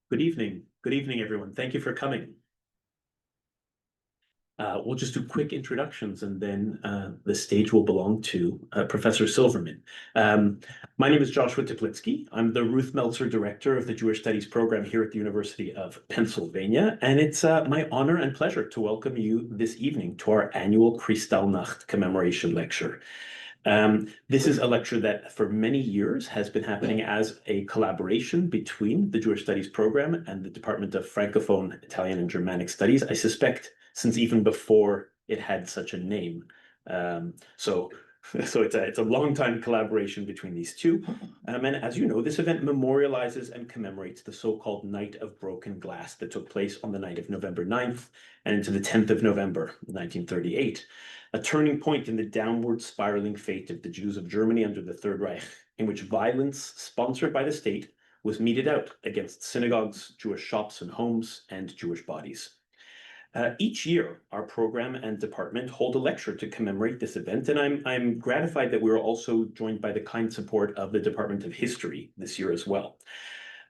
Good evening. Good evening, everyone. Thank you for coming. We'll just do quick introductions and then the stage will belong to Professor Silverman. My name is Joshua Teplitsky. I'm the Ruth Meltzer Director of the Jewish Studies program here at the University of Pennsylvania, and it's my honor and pleasure to welcome you this evening to our annual Kristallnacht commemoration lecture. This is a lecture that for many years has been happening as a collaboration between the Jewish Studies program and the Department of Francophone, Italian, and Germanic Studies, I suspect since even before it had such a name. So it's a long time collaboration between these two. And as you know, this event memorializes and commemorates the so-called Night of Broken Glass that took place on the night of November 9th and into the 10th of November, 1938. A turning point in the downward spiraling fate of the Jews of Germany under the Third Reich, in which violence sponsored by the state was meted out against synagogues, Jewish shops and homes, and Jewish bodies. Each year, our program and department hold a lecture to commemorate this event, and I'm gratified that we're also joined by the kind support of the Department of History this year as well.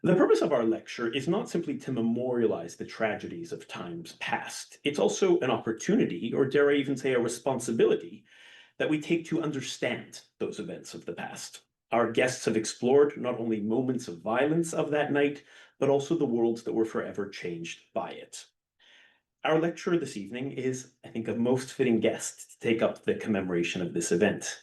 The purpose of our lecture is not simply to memorialize the tragedies of times past. It's also an opportunity, or dare I even say a responsibility, that we take to understand those events of the past. Our guests have explored not only moments of violence of that night, but also the worlds that were forever changed by it. Our lecturer this evening is, I think, a most fitting guest to take up the commemoration of this event.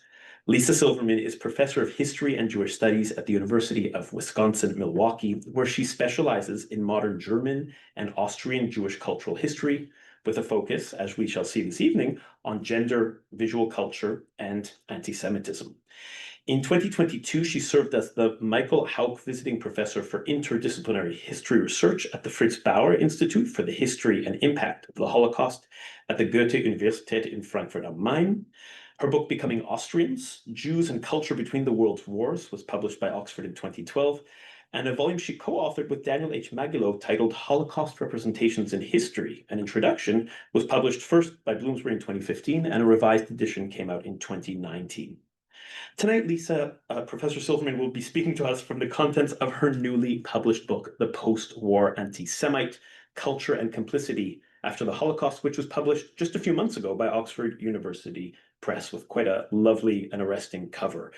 Lisa Silverman is professor of history and Jewish studies at the University of Wisconsin-Milwaukee, where she specializes in modern German and Austrian Jewish cultural history, with a focus, as we shall see this evening, on gender, visual culture, and anti-Semitism. In 2022, she served as the Michael Hauk Visiting Professor for Interdisciplinary History Research at the Fritz Bauer Institute for the History and Impact of the Holocaust at the Goethe-Universität in Frankfurt am Main. Her book, Becoming Austrians, Jews and Culture Between the World's Wars, was published by Oxford in 2012, and a volume she co-authored with Daniel H. Magilo titled Holocaust Representations in History, an Introduction, was published first by Bloomsbury in 2015, and a revised edition came out in 2019. Tonight, Professor Silverman will be speaking to us from the contents of her newly published book, The Post-War Anti-Semite, Culture and Complicity After the Holocaust, which was published just a few months ago by Oxford University Press with quite a lovely and arresting cover.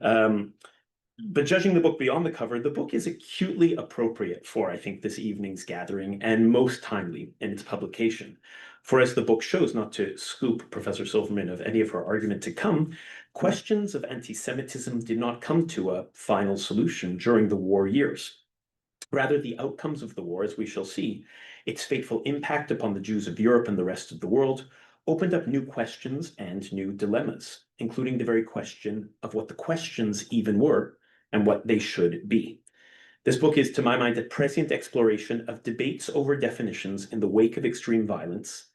But judging the book beyond the cover, the book is acutely appropriate for, I think, this evening's gathering and most timely in its publication. For as the book shows, not to scoop Professor Silverman of any of her argument to come, questions of anti-Semitism did not come to a final solution during the war years. Rather, the outcomes of the war, as we shall see, its fateful impact upon the Jews of Europe and the rest of the world, opened up new questions and new dilemmas, including the very question of what the questions even were and what they should be. This book is, to my mind, a prescient exploration of debates over definitions in the wake of extreme violence,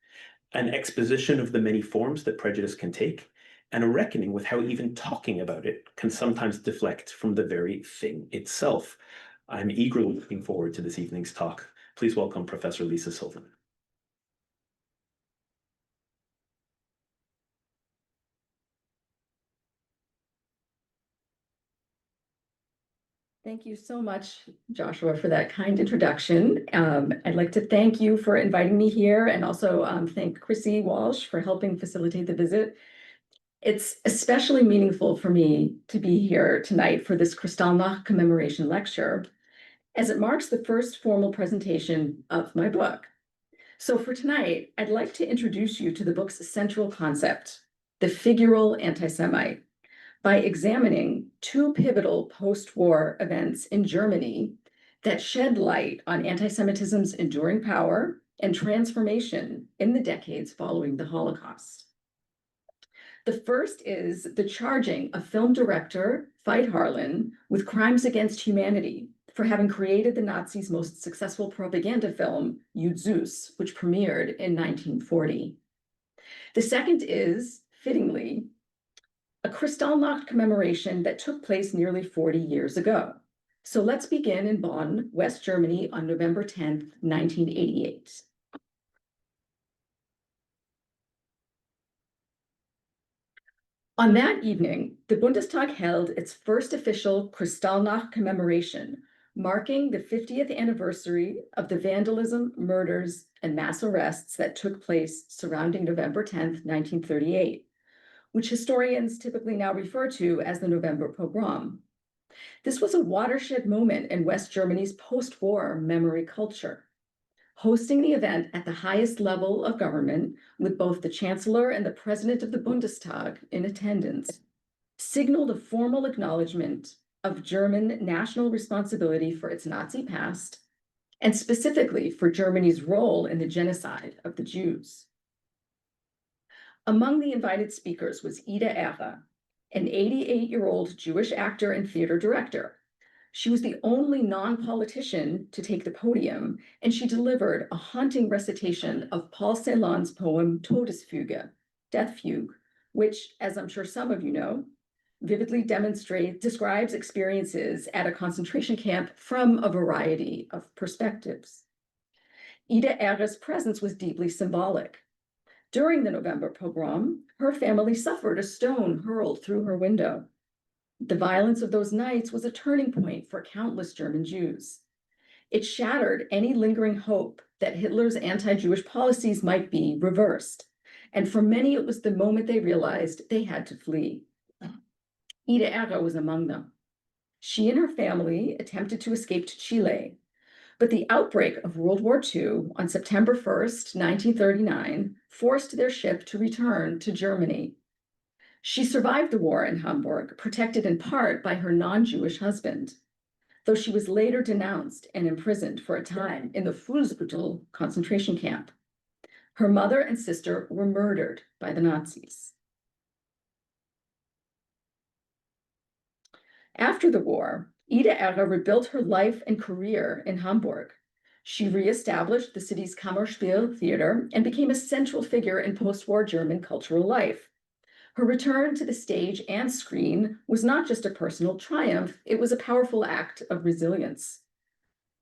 an exposition of the many forms that prejudice can take, and a reckoning with how even talking about it can sometimes deflect from the very thing itself. I'm eagerly looking forward to this evening's talk. Please welcome Professor Lisa Silverman. Thank you so much, Joshua, for that kind introduction. I'd like to thank you for inviting me here and also thank Chrissy Walsh for helping facilitate the visit. It's especially meaningful for me to be here tonight for this Kristallnacht commemoration lecture, as it marks the first formal presentation of my book. So for tonight, I'd like to introduce you to the book's central concept, the figural anti-Semite, by examining two pivotal post-war events in Germany that shed light on anti-Semitism's enduring power and transformation in the decades following the Holocaust. The first is the charging of film director Veit Harlan with crimes against humanity for having created the Nazis' most successful propaganda film, Jud Süss, which premiered in 1940. The second is, fittingly, a Kristallnacht commemoration that took place nearly 40 years ago. So let's begin in Bonn, West Germany on November 10th, 1988. On that evening, the Bundestag held its first official Kristallnacht commemoration, marking the 50th anniversary of the vandalism, murders, and mass arrests that took place surrounding November 10th, 1938, which historians typically now refer to as the November pogrom. This was a watershed moment in West Germany's post-war memory culture. Hosting the event at the highest level of government, with both the Chancellor and the President of the Bundestag in attendance, signaled a formal acknowledgement of German national responsibility for its Nazi past, and specifically for Germany's role in the genocide of the Jews. Among the invited speakers was Ida Erre, an 88-year-old Jewish actor and theater director. She was the only non-politician to take the podium, and she delivered a haunting recitation of Paul Celan's poem Todesfuge, Death Fugue, which, as I'm sure some of you know, vividly describes experiences at a concentration camp from a variety of perspectives. Ida Erre's presence was deeply symbolic. During the November pogrom, her family suffered a stone hurled through her window. The violence of those nights was a turning point for countless German Jews. It shattered any lingering hope that Hitler's anti-Jewish policies might be reversed. And for many, it was the moment they realized they had to flee. Ida Erre was among them. She and her family attempted to escape to Chile, but the outbreak of World War II on September 1st, 1939, forced their ship to return to Germany. She survived the war in Hamburg, protected in part by her non-Jewish husband, though she was later denounced and imprisoned for a time in the Fuhlsbüttel concentration camp. Her mother and sister were murdered by the Nazis. After the war, Ida Erre rebuilt her life and career in Hamburg. She reestablished the city's Kammerspiel theater and became a central figure in post-war German cultural life. Her return to the stage and screen was not just a personal triumph, it was a powerful act of resilience.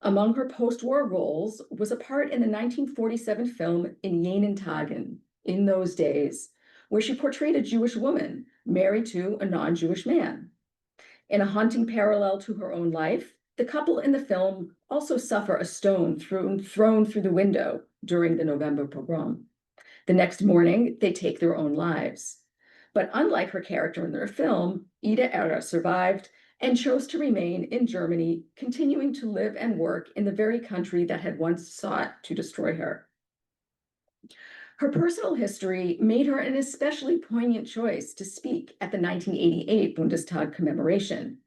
Among her post-war roles was a part in the 1947 film In jenen Tagen, In Those Days, where she portrayed a Jewish woman married to a non-Jewish man. In a haunting parallel to her own life, the couple in the film also suffer a stone thrown through the window during the November pogrom. The next morning, they take their own lives. But unlike her character in their film, Ida Erre survived and chose to remain in Germany, continuing to live and work in the very country that had once sought to destroy her. Her personal history made her an especially poignant choice to speak at the 1988 Bundestag commemoration.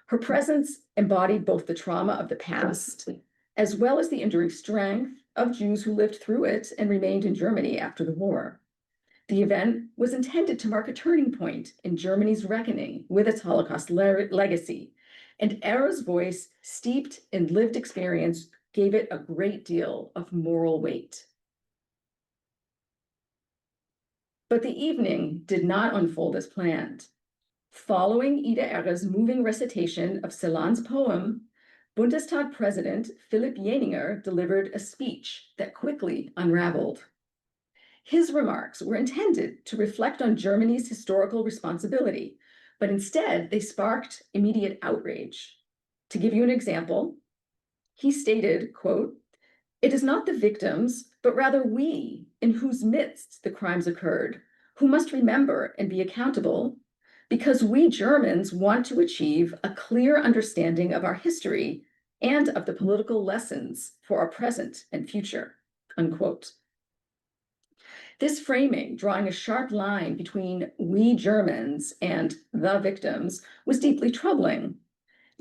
Her presence embodied both the trauma of the past, as well as the enduring strength of Jews who lived through it and remained in Germany after the war. The event was intended to mark a turning point in Germany's reckoning with its Holocaust legacy, and Erre's voice, steeped in lived experience, gave it a great deal of moral weight. But the evening did not unfold as planned. Following Ida Erre's moving recitation of Celan's poem, Bundestag President Philipp Jeninger delivered a speech that quickly unraveled. His remarks were intended to reflect on Germany's historical responsibility, but instead they sparked immediate outrage. To give you an example, he stated, quote, "It is not the victims, but rather we, in whose midst the crimes occurred, who must remember and be accountable, because we Germans want to achieve a clear understanding of our history and of the political lessons for our present and future," unquote. This framing, drawing a sharp line between we Germans and the victims, was deeply troubling.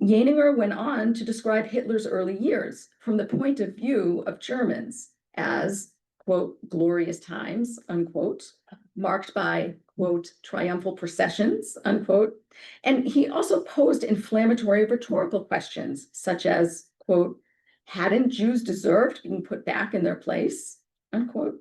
Jeninger went on to describe Hitler's early years from the point of view of Germans as, quote, glorious times, unquote, marked by, quote, triumphal processions, unquote. And he also posed inflammatory rhetorical questions, such as, quote, hadn't Jews deserved being put back in their place, unquote.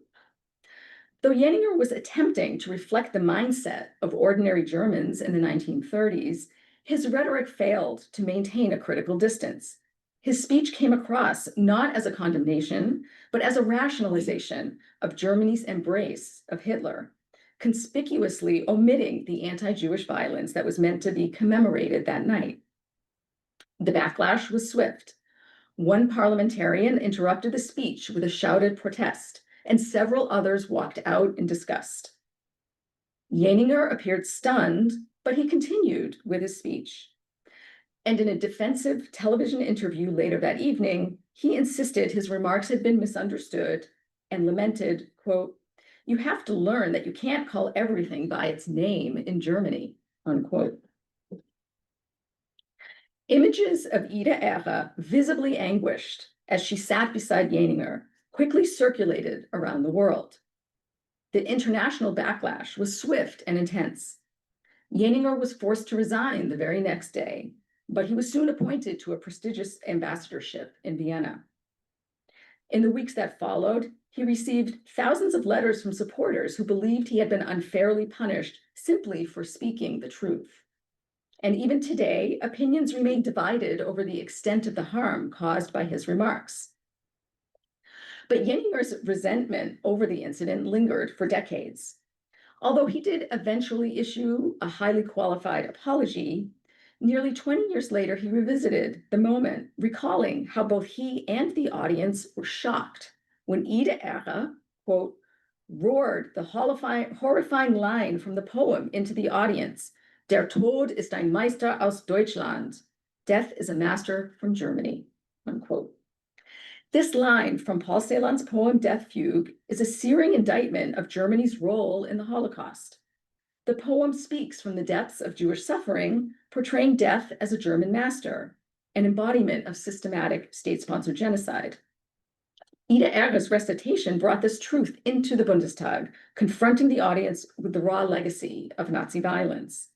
Though Jeninger was attempting to reflect the mindset of ordinary Germans in the 1930s, his rhetoric failed to maintain a critical distance. His speech came across not as a condemnation, but as a rationalization of Germany's embrace of Hitler, conspicuously omitting the anti-Jewish violence that was meant to be commemorated that night. The backlash was swift. One parliamentarian interrupted the speech with a shouted protest, and several others walked out in disgust. Jeninger appeared stunned, but he continued with his speech. And in a defensive television interview later that evening, he insisted his remarks had been misunderstood and lamented, quote, "You have to learn that you can't call everything by its name in Germany," unquote. Images of Ida Ehre, visibly anguished as she sat beside Jeninger, quickly circulated around the world. The international backlash was swift and intense. Jeninger was forced to resign the very next day, but he was soon appointed to a prestigious ambassadorship in Vienna. In the weeks that followed, he received thousands of letters from supporters who believed he had been unfairly punished simply for speaking the truth. And even today, opinions remain divided over the extent of the harm caused by his remarks. But Jeninger's resentment over the incident lingered for decades. Although he did eventually issue a highly qualified apology, nearly 20 years later, he revisited the moment, recalling how both he and the audience were shocked when Ida Ehre, quote, roared the horrifying line from the poem into the audience, "Der Tod ist ein Meister aus Deutschland." Death is a master from Germany, unquote. This line from Paul Celan's poem Death Fugue is a searing indictment of Germany's role in the Holocaust. The poem speaks from the depths of Jewish suffering, portraying death as a German master, an embodiment of systematic state-sponsored genocide. Ida Ehre's recitation brought this truth into the Bundestag, confronting the audience with the raw legacy of Nazi violence.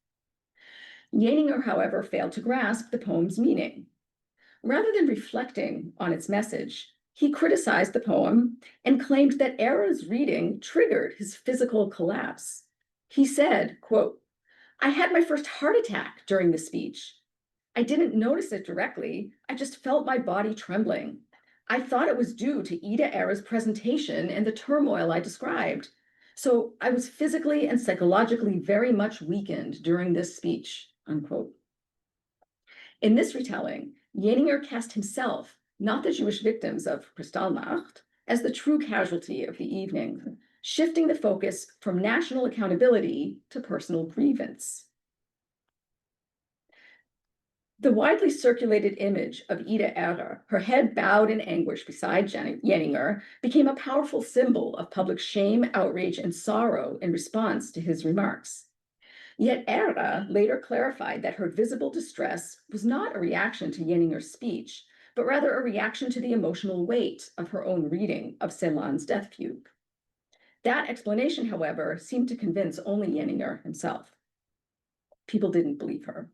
Jeninger, however, failed to grasp the poem's meaning. Rather than reflecting on its message, he criticized the poem and claimed that Ehre's reading triggered his physical collapse. He said, quote, "I had my first heart attack during the speech. I didn't notice it directly. I just felt my body trembling. I thought it was due to Ida Ehre's presentation and the turmoil I described. So I was physically and psychologically very much weakened during this speech," unquote. In this retelling, Jeninger cast himself, not the Jewish victims of Kristallnacht, as the true casualty of the evening, shifting the focus from national accountability to personal grievance. The widely circulated image of Ida Ehre, her head bowed in anguish beside Jeninger, became a powerful symbol of public shame, outrage, and sorrow in response to his remarks. Yet Ehre later clarified that her visible distress was not a reaction to Jeninger's speech, but rather a reaction to the emotional weight of her own reading of Celan's Death Fugue. That explanation, however, seemed to convince only Jeninger himself. People didn't believe her.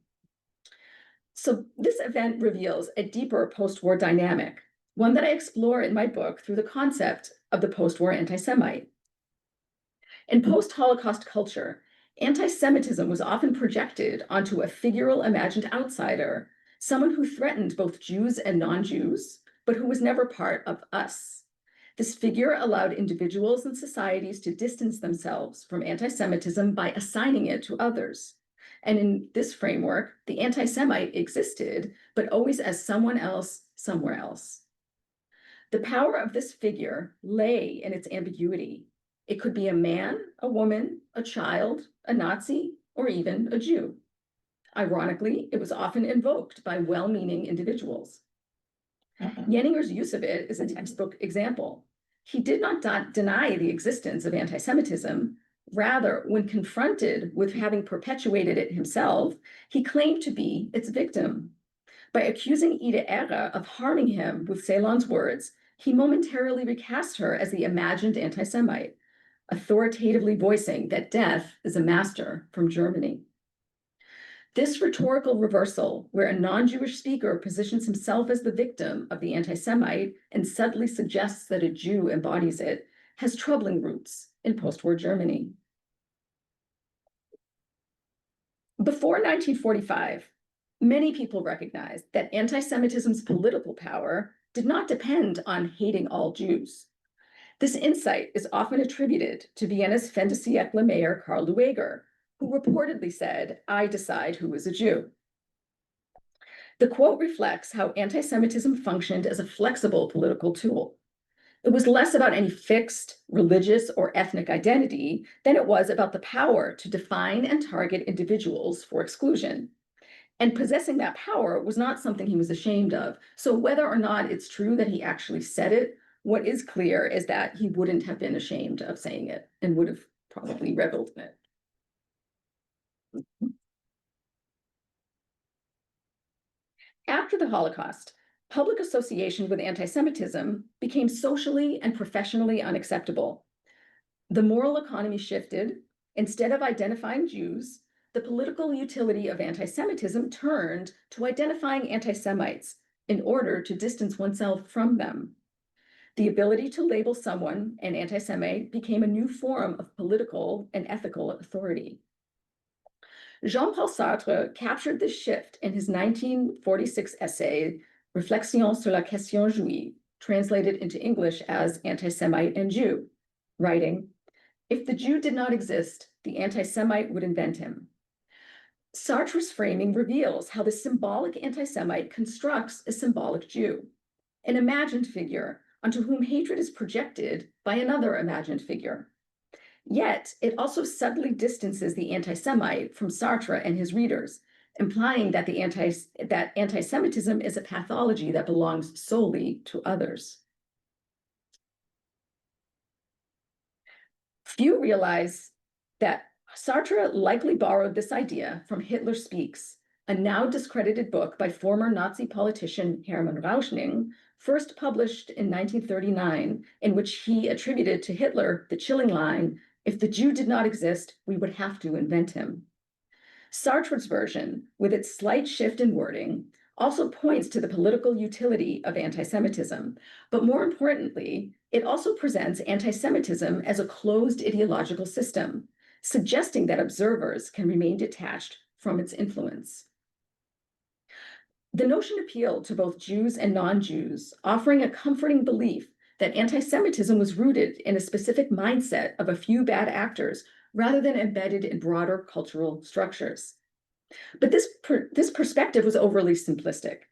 So this event reveals a deeper post-war dynamic, one that I explore in my book through the concept of the post-war anti-Semite. In post-Holocaust culture, anti-Semitism was often projected onto a figural imagined outsider, someone who threatened both Jews and non-Jews, but who was never part of us. This figure allowed individuals and societies to distance themselves from anti-Semitism by assigning it to others. And in this framework, the anti-Semite existed, but always as someone else, somewhere else. The power of this figure lay in its ambiguity. It could be a man, a woman, a child, a Nazi, or even a Jew. Ironically, it was often invoked by well-meaning individuals. Jeninger's use of it is a textbook example. He did not deny the existence of anti-Semitism. Rather, when confronted with having perpetuated it himself, he claimed to be its victim. By accusing Ida Ehre of harming him with Celan's words, he momentarily recast her as the imagined anti-Semite, authoritatively voicing that death is a master from Germany. This rhetorical reversal, where a non-Jewish speaker positions himself as the victim of the anti-Semite and subtly suggests that a Jew embodies it, has troubling roots in post-war Germany. Before 1945, many people recognized that anti-Semitism's political power did not depend on hating all Jews. This insight is often attributed to Vienna's fin de siècle mayor Karl Lueger, who reportedly said, "I decide who is a Jew." The quote reflects how anti-Semitism functioned as a flexible political tool. It was less about any fixed religious or ethnic identity than it was about the power to define and target individuals for exclusion. And possessing that power was not something he was ashamed of. So whether or not it's true that he actually said it, what is clear is that he wouldn't have been ashamed of saying it and would have probably reveled in it. After the Holocaust, public association with anti-Semitism became socially and professionally unacceptable. The moral economy shifted. Instead of identifying Jews, the political utility of anti-Semitism turned to identifying anti-Semites in order to distance oneself from them. The ability to label someone an anti-Semite became a new form of political and ethical authority. Jean-Paul Sartre captured this shift in his 1946 essay, Réflexions sur la question juive, translated into English as Anti-Semite and Jew, writing, "If the Jew did not exist, the anti-Semite would invent him." Sartre's framing reveals how the symbolic anti-Semite constructs a symbolic Jew, an imagined figure onto whom hatred is projected by another imagined figure. Yet, it also subtly distances the anti-Semite from Sartre and his readers, implying that anti-Semitism is a pathology that belongs solely to others. Few realize that Sartre likely borrowed this idea from Hitler Speaks, a now discredited book by former Nazi politician Hermann Rauschning, first published in 1939, in which he attributed to Hitler the chilling line, "If the Jew did not exist, we would have to invent him." Sartre's version, with its slight shift in wording, also points to the political utility of anti-Semitism, but more importantly, it also presents anti-Semitism as a closed ideological system, suggesting that observers can remain detached from its influence. The notion appealed to both Jews and non-Jews, offering a comforting belief that anti-Semitism was rooted in a specific mindset of a few bad actors rather than embedded in broader cultural structures. But this perspective was overly simplistic.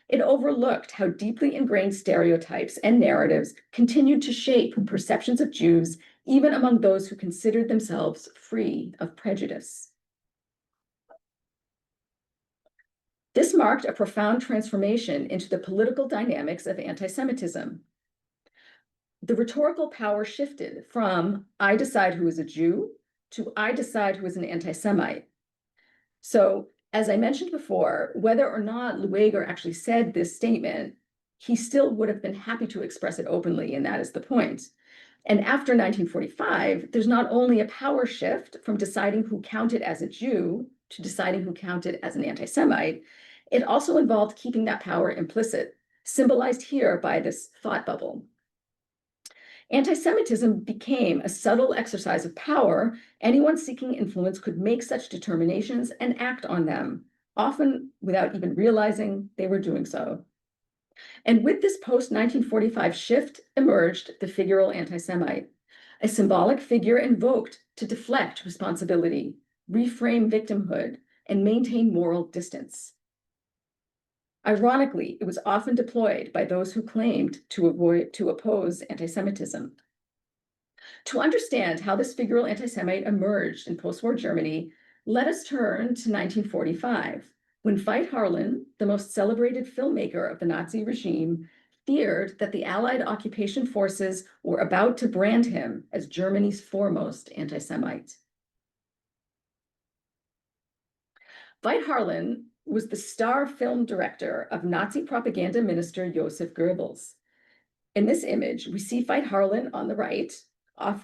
It overlooked how deeply ingrained stereotypes and narratives continued to shape perceptions of Jews, even among those who considered themselves free of prejudice. This marked a profound transformation into the political dynamics of anti-Semitism. The rhetorical power shifted from "I decide who is a Jew" to "I decide who is an anti-Semite." So, as I mentioned before, whether or not Lueger actually said this statement, he still would have been happy to express it openly, and that is the point. And after 1945, there's not only a power shift from deciding who counted as a Jew to deciding who counted as an anti-Semite, it also involved keeping that power implicit, symbolized here by this thought bubble. Anti-Semitism became a subtle exercise of power. Anyone seeking influence could make such determinations and act on them, often without even realizing they were doing so. And with this post-1945 shift emerged the figural anti-Semite, a symbolic figure invoked to deflect responsibility, reframe victimhood, and maintain moral distance. Ironically, it was often deployed by those who claimed to oppose anti-Semitism. To understand how this figural anti-Semite emerged in post-war Germany, let us turn to 1945, when Veit Harlan, the most celebrated filmmaker of the Nazi regime, feared that the Allied occupation forces were about to brand him as Germany's foremost anti-Semite. Veit Harlan was the star film director of Nazi propaganda minister Joseph Goebbels. In this image, we see Veit Harlan on the right,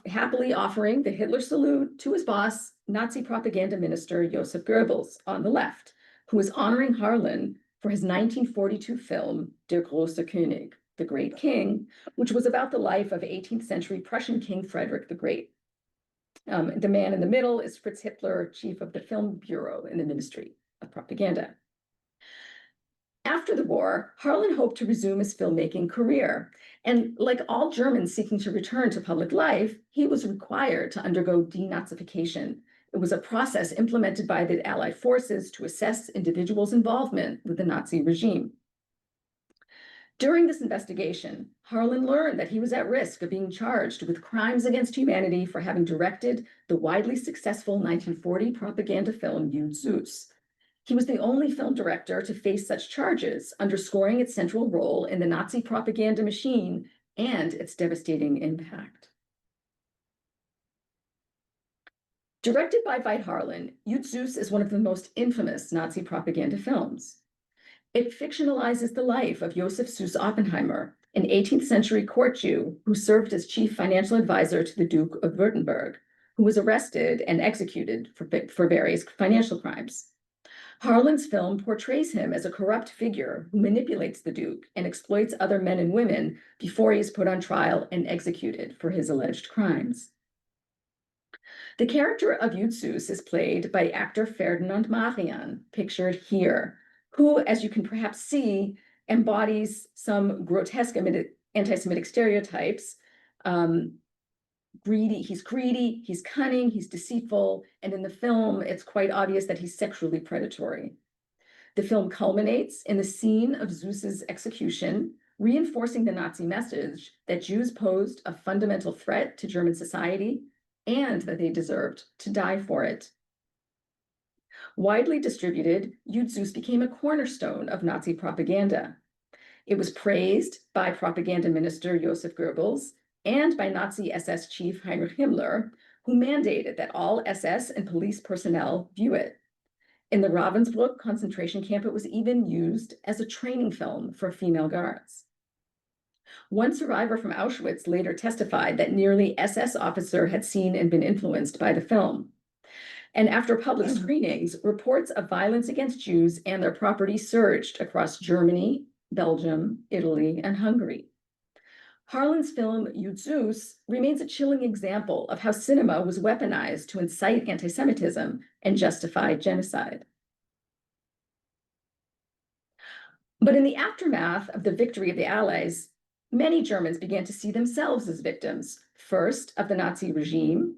happily offering the Hitler salute to his boss, Nazi propaganda minister Joseph Goebbels, on the left, who is honoring Harlan for his 1942 film, Der große König, The Great King, which was about the life of 18th century Prussian King Frederick the Great. The man in the middle is Fritz Hitler, chief of the film bureau in the Ministry of Propaganda. After the war, Harlan hoped to resume his filmmaking career. And like all Germans seeking to return to public life, he was required to undergo denazification, It was a process implemented by the Allied forces to assess individuals' involvement with the Nazi regime. During this investigation, Harlan learned that he was at risk of being charged with crimes against humanity for having directed the widely successful 1940 propaganda film Jud Süss. He was the only film director to face such charges, underscoring its central role in the Nazi propaganda machine and its devastating impact. Directed by Veit Harlan, Jud Süss is one of the most infamous Nazi propaganda films. It fictionalizes the life of Josef Süss Oppenheimer, an 18th century court Jew who served as chief financial advisor to the Duke of Württemberg, who was arrested and executed for various financial crimes. Harlan's film portrays him as a corrupt figure who manipulates the Duke and exploits other men and women before he is put on trial and executed for his alleged crimes. The character of Jud Süss is played by actor Ferdinand Marian, pictured here, who, as you can perhaps see, embodies some grotesque anti-Semitic stereotypes. He's greedy, he's cunning, he's deceitful, and in the film, it's quite obvious that he's sexually predatory. The film culminates in the scene of Süss's execution, reinforcing the Nazi message that Jews posed a fundamental threat to German society and that they deserved to die for it. Widely distributed, Jud Süss became a cornerstone of Nazi propaganda. It was praised by propaganda minister Joseph Goebbels and by Nazi SS chief Heinrich Himmler, who mandated that all SS and police personnel view it. In the Ravensbrück concentration camp, it was even used as a training film for female guards. One survivor from Auschwitz later testified that nearly SS officer had seen and been influenced by the film. And after public screenings, reports of violence against Jews and their property surged across Germany, Belgium, Italy, and Hungary. Harlan's film Jud Süss remains a chilling example of how cinema was weaponized to incite anti-Semitism and justify genocide. But in the aftermath of the victory of the Allies, many Germans began to see themselves as victims, first of the Nazi regime,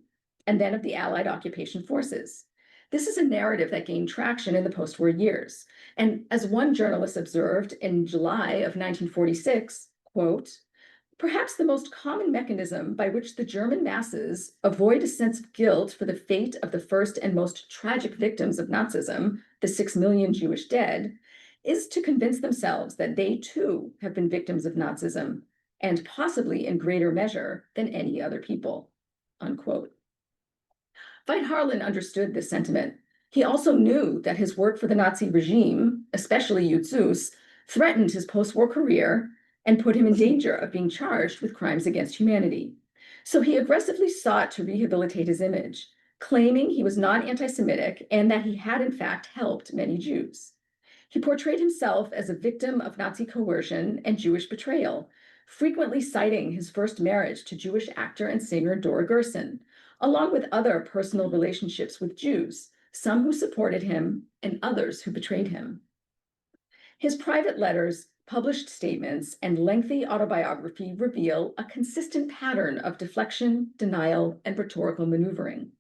and then of the Allied occupation forces. This is a narrative that gained traction in the post-war years. And as one journalist observed in July of 1946, quote, "Perhaps the most common mechanism by which the German masses avoid a sense of guilt for the fate of the first and most tragic victims of Nazism, the 6 million Jewish dead, is to convince themselves that they too have been victims of Nazism, and possibly in greater measure than any other people," unquote. Veit Harlan understood this sentiment. He also knew that his work for the Nazi regime, especially Jud Süss, threatened his post-war career and put him in danger of being charged with crimes against humanity. So he aggressively sought to rehabilitate his image, claiming he was not anti-Semitic and that he had in fact helped many Jews. He portrayed himself as a victim of Nazi coercion and Jewish betrayal, frequently citing his first marriage to Jewish actor and singer Dora Gerson, along with other personal relationships with Jews, some who supported him and others who betrayed him. His private letters, published statements, and lengthy autobiography reveal a consistent pattern of deflection, denial, and rhetorical maneuvering.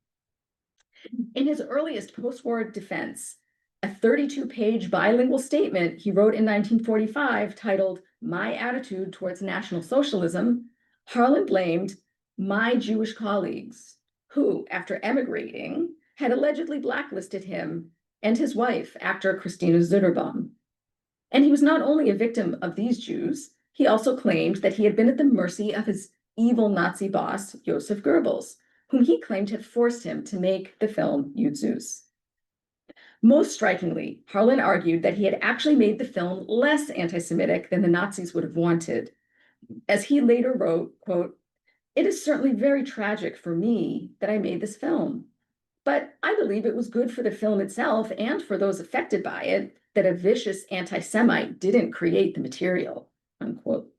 In his earliest post-war defense, a 32-page bilingual statement he wrote in 1945 titled "My Attitude Towards National Socialism," Harlan blamed my Jewish colleagues, who, after emigrating, had allegedly blacklisted him and his wife, actor Christina Zuderbaum. And he was not only a victim of these Jews, he also claimed that he had been at the mercy of his evil Nazi boss, Joseph Goebbels, whom he claimed had forced him to make the film Jud Süss. Most strikingly, Harlan argued that he had actually made the film less anti-Semitic than the Nazis would have wanted. As he later wrote, quote, "It is certainly very tragic for me that I made this film, but I believe it was good for the film itself and for those affected by it that a vicious anti-Semite didn't create the material," unquote.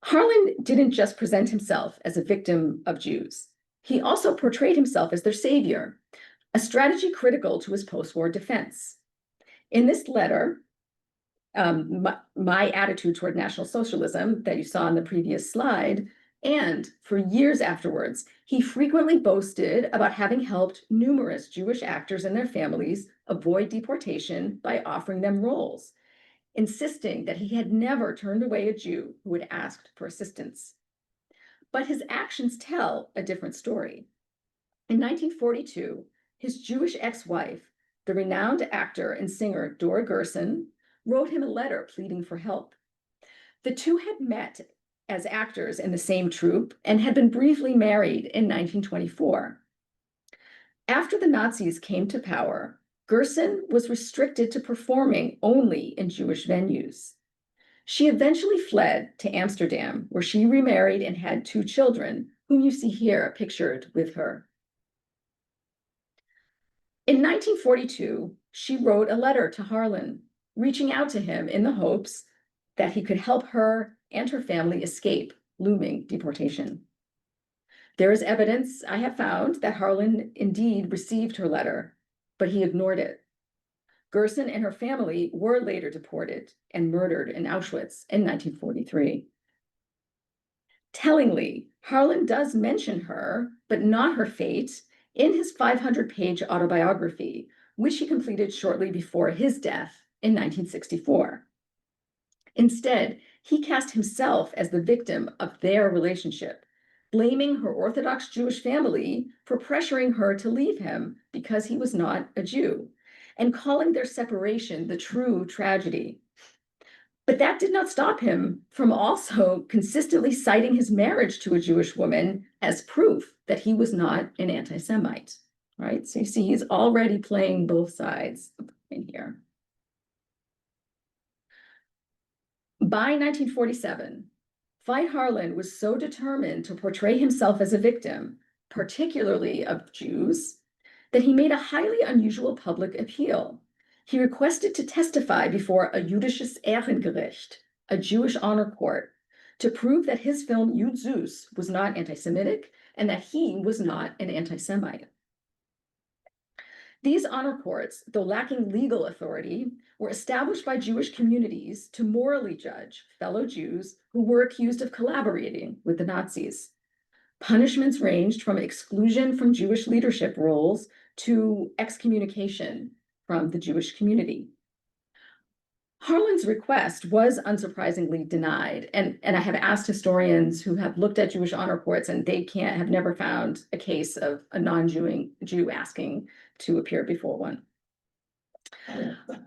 Harlan didn't just present himself as a victim of Jews. He also portrayed himself as their savior, a strategy critical to his post-war defense. In this letter, my attitude toward National Socialism that you saw on the previous slide, And for years afterwards, he frequently boasted about having helped numerous Jewish actors and their families avoid deportation by offering them roles, insisting that he had never turned away a Jew who had asked for assistance. But his actions tell a different story. In 1942, his Jewish ex-wife, the renowned actor and singer Dora Gerson, wrote him a letter pleading for help. The two had met as actors in the same troupe and had been briefly married in 1924. After the Nazis came to power, Gerson was restricted to performing only in Jewish venues. She eventually fled to Amsterdam, where she remarried and had 2 children, whom you see here pictured with her. In 1942, she wrote a letter to Harlan, reaching out to him in the hopes that he could help her and her family escape looming deportation. There is evidence I have found that Harlan indeed received her letter, but he ignored it. Gerson and her family were later deported and murdered in Auschwitz in 1943. Tellingly, Harlan does mention her, but not her fate, in his 500-page autobiography, which he completed shortly before his death in 1964. Instead, he cast himself as the victim of their relationship, blaming her Orthodox Jewish family for pressuring her to leave him because he was not a Jew, and calling their separation the true tragedy. But that did not stop him from also consistently citing his marriage to a Jewish woman as proof that he was not an anti-Semite, right? So you see, he's already playing both sides in here. By 1947, Veit Harlan was so determined to portray himself as a victim, particularly of Jews, that he made a highly unusual public appeal. He requested to testify before a Jüdisches Ehrengericht, a Jewish honor court, to prove that his film Jud Süss was not anti-Semitic and that he was not an anti-Semite. These honor courts, though lacking legal authority, were established by Jewish communities to morally judge fellow Jews who were accused of collaborating with the Nazis. Punishments ranged from exclusion from Jewish leadership roles to excommunication from the Jewish community. Harlan's request was unsurprisingly denied, and I have asked historians who have looked at Jewish honor courts, and they have never found a case of a non-Jew asking to appear before one.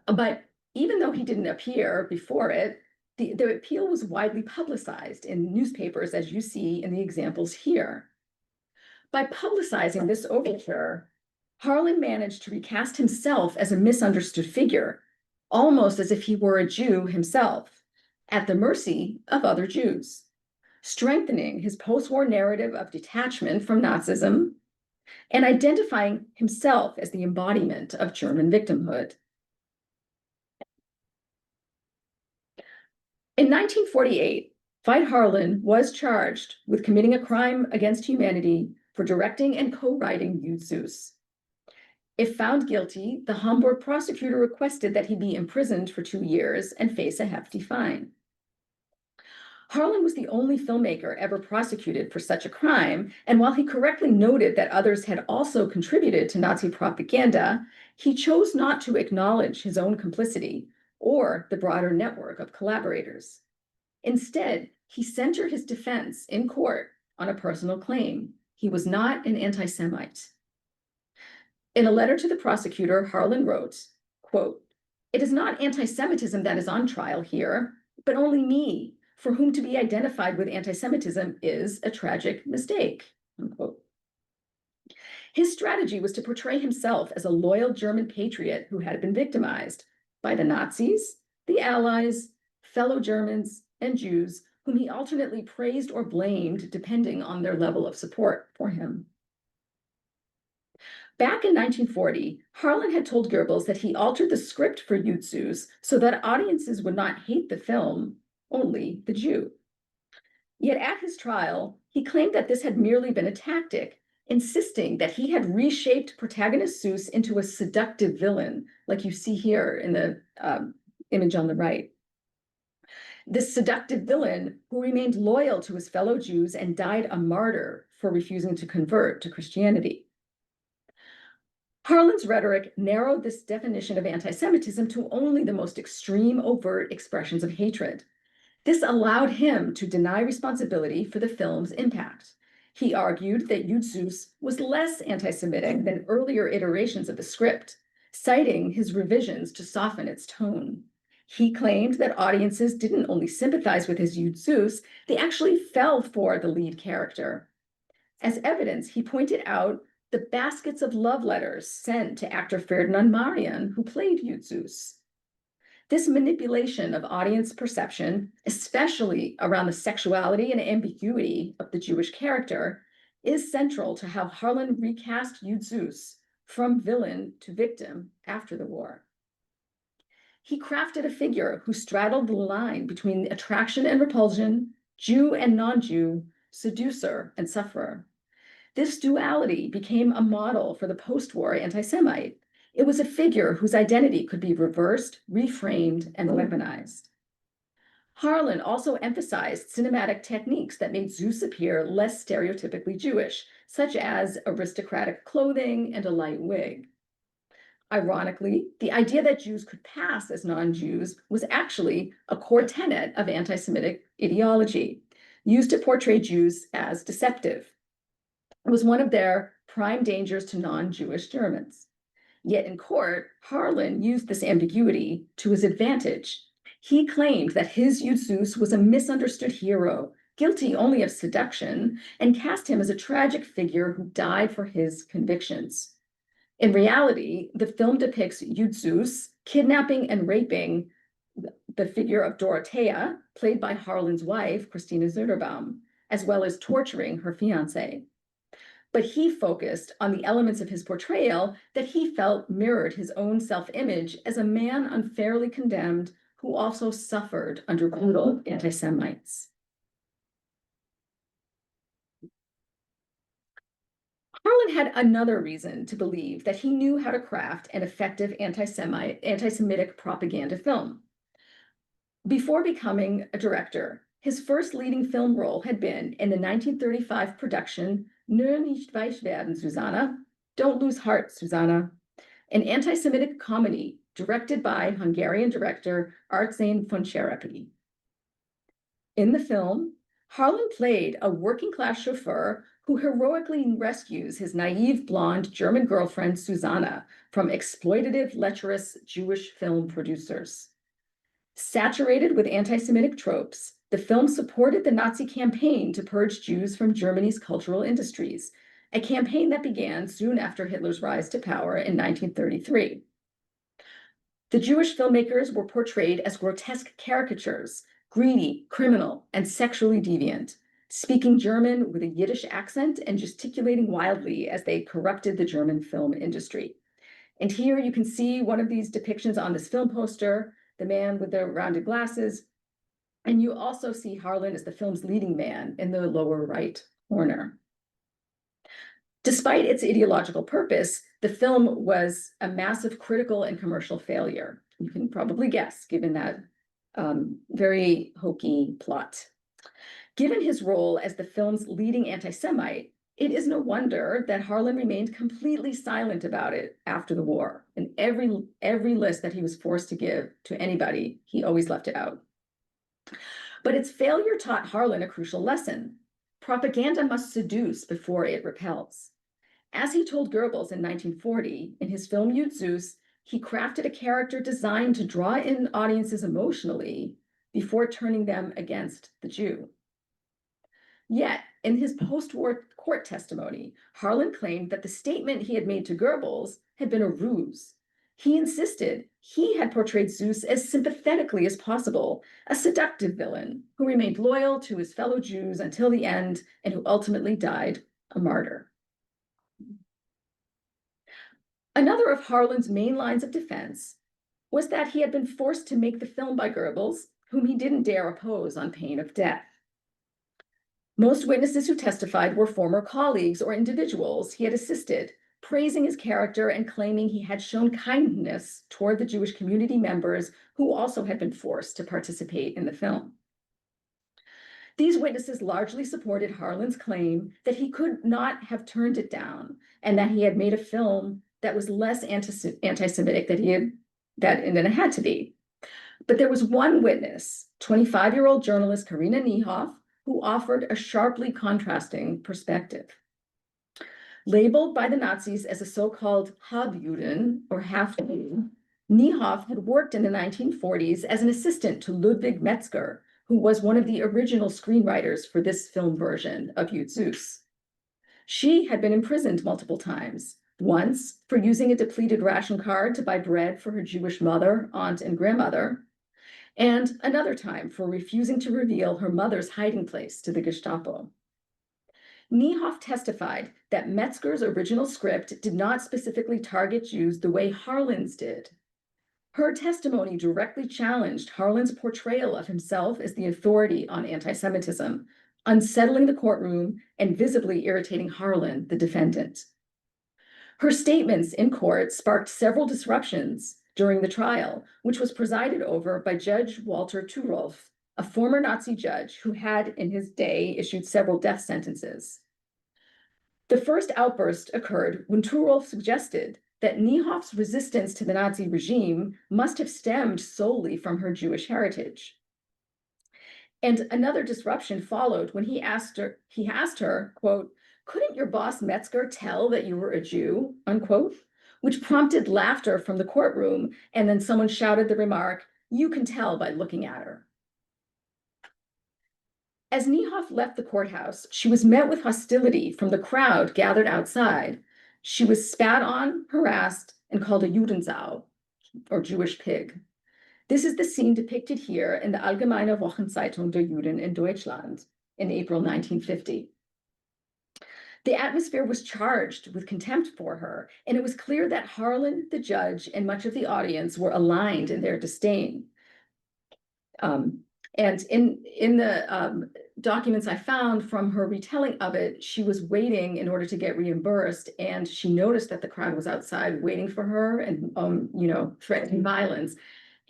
But even though he didn't appear before it, the appeal was widely publicized in newspapers, as you see in the examples here. By publicizing this overture, Harlan managed to recast himself as a misunderstood figure, almost as if he were a Jew himself, at the mercy of other Jews, strengthening his post-war narrative of detachment from Nazism and identifying himself as the embodiment of German victimhood. In 1948, Veit Harlan was charged with committing a crime against humanity for directing and co-writing Jud Süss. If found guilty, the Hamburg prosecutor requested that he be imprisoned for 2 years and face a hefty fine. Harlan was the only filmmaker ever prosecuted for such a crime, and while he correctly noted that others had also contributed to Nazi propaganda, he chose not to acknowledge his own complicity or the broader network of collaborators. Instead, he centered his defense in court on a personal claim. He was not an anti-Semite. In a letter to the prosecutor, Harlan wrote, quote, "It is not anti-Semitism that is on trial here, but only me, for whom to be identified with anti-Semitism is a tragic mistake," unquote. His strategy was to portray himself as a loyal German patriot who had been victimized by the Nazis, the Allies, fellow Germans, and Jews, whom he alternately praised or blamed depending on their level of support for him. Back in 1940, Harlan had told Goebbels that he altered the script for Jud Süss so that audiences would not hate the film, only the Jew. Yet at his trial, he claimed that this had merely been a tactic, insisting that he had reshaped protagonist Süss into a seductive villain, like you see here in the image on the right. this seductive villain who remained loyal to his fellow Jews and died a martyr for refusing to convert to Christianity. Harlan's rhetoric narrowed this definition of anti-Semitism to only the most extreme overt expressions of hatred. This allowed him to deny responsibility for the film's impact. He argued that Jud Süss was less anti-Semitic than earlier iterations of the script, citing his revisions to soften its tone. He claimed that audiences didn't only sympathize with his Jud Süss, they actually fell for the lead character. As evidence, he pointed out the baskets of love letters sent to actor Ferdinand Marian, who played Jud Süss. This manipulation of audience perception, especially around the sexuality and ambiguity of the Jewish character, is central to how Harlan recast Jud Süss from villain to victim after the war. He crafted a figure who straddled the line between attraction and repulsion, Jew and non-Jew, seducer and sufferer. This duality became a model for the post-war anti-Semite. It was a figure whose identity could be reversed, reframed, and weaponized. Harlan also emphasized cinematic techniques that made Süss appear less stereotypically Jewish, such as aristocratic clothing and a light wig. Ironically, the idea that Jews could pass as non-Jews was actually a core tenet of anti-Semitic ideology, used to portray Jews as deceptive. It was one of their prime dangers to non-Jewish Germans. Yet in court, Harlan used this ambiguity to his advantage. He claimed that his Jud Süss was a misunderstood hero, guilty only of seduction, and cast him as a tragic figure who died for his convictions. In reality, the film depicts Jud Süss kidnapping and raping the figure of Dorothea, played by Harlan's wife, Christina Söderbaum, as well as torturing her fiancé. But he focused on the elements of his portrayal that he felt mirrored his own self-image as a man unfairly condemned who also suffered under brutal anti-Semites. Harlan had another reason to believe that he knew how to craft an effective anti-Semitic propaganda film. Before becoming a director, his first leading film role had been in the 1935 production Nur nicht weich werden, Susanna, Don't Lose Heart, Susanna, an anti-Semitic comedy directed by Hungarian director Artszén von Cserepi. In the film, Harlan played a working-class chauffeur who heroically rescues his naive blonde German girlfriend Susanna from exploitative, lecherous Jewish film producers. Saturated with anti-Semitic tropes, the film supported the Nazi campaign to purge Jews from Germany's cultural industries, a campaign that began soon after Hitler's rise to power in 1933. The Jewish filmmakers were portrayed as grotesque caricatures, greedy, criminal, and sexually deviant, speaking German with a Yiddish accent and gesticulating wildly as they corrupted the German film industry. And here you can see one of these depictions on this film poster, the man with the rounded glasses. And you also see Harlan as the film's leading man in the lower right corner. Despite its ideological purpose, the film was a massive critical and commercial failure. You can probably guess, given that very hokey plot. Given his role as the film's leading anti-Semite, it is no wonder that Harlan remained completely silent about it after the war. In every list that he was forced to give to anybody, he always left it out. But its failure taught Harlan a crucial lesson. Propaganda must seduce before it repels. As he told Goebbels in 1940, in his film Jud Süss, he crafted a character designed to draw in audiences emotionally before turning them against the Jew. Yet, in his post-war court testimony, Harlan claimed that the statement he had made to Goebbels had been a ruse. He insisted he had portrayed Süss as sympathetically as possible, a seductive villain who remained loyal to his fellow Jews until the end and who ultimately died a martyr. Another of Harlan's main lines of defense was that he had been forced to make the film by Goebbels, whom he didn't dare oppose on pain of death. Most witnesses who testified were former colleagues or individuals he had assisted, praising his character and claiming he had shown kindness toward the Jewish community members who also had been forced to participate in the film. These witnesses largely supported Harlan's claim that he could not have turned it down and that he had made a film that was less anti-Semitic than it had to be. But there was one witness, 25-year-old journalist Karina Niehoff, who offered a sharply contrasting perspective. Labeled by the Nazis as a so-called Halbjuden, or half-Jew, Niehoff had worked in the 1940s as an assistant to Ludwig Metzger, who was one of the original screenwriters for this film version of Jud Süss. She had been imprisoned multiple times, once for using a depleted ration card to buy bread for her Jewish mother, aunt, and grandmother, and another time for refusing to reveal her mother's hiding place to the Gestapo. Niehoff testified that Metzger's original script did not specifically target Jews the way Harlan's did. Her testimony directly challenged Harlan's portrayal of himself as the authority on anti-Semitism, unsettling the courtroom and visibly irritating Harlan, the defendant. Her statements in court sparked several disruptions during the trial, which was presided over by Judge Walter Thurolf, a former Nazi judge who had in his day issued several death sentences. The first outburst occurred when Thurolf suggested that Niehoff's resistance to the Nazi regime must have stemmed solely from her Jewish heritage. And another disruption followed when he asked her, quote, "Couldn't your boss Metzger tell that you were a Jew?" unquote, which prompted laughter from the courtroom, and then someone shouted the remark, "You can tell by looking at her." As Niehoff left the courthouse, she was met with hostility from the crowd gathered outside. She was spat on, harassed, and called a Judensau, or Jewish pig. This is the scene depicted here in the Allgemeine Wochenzeitung der Juden in Deutschland in April 1950. The atmosphere was charged with contempt for her, and it was clear that Harlan, the judge, and much of the audience were aligned in their disdain. And in the documents I found from her retelling of it, she was waiting in order to get reimbursed, and she noticed that the crowd was outside waiting for her and threatening violence.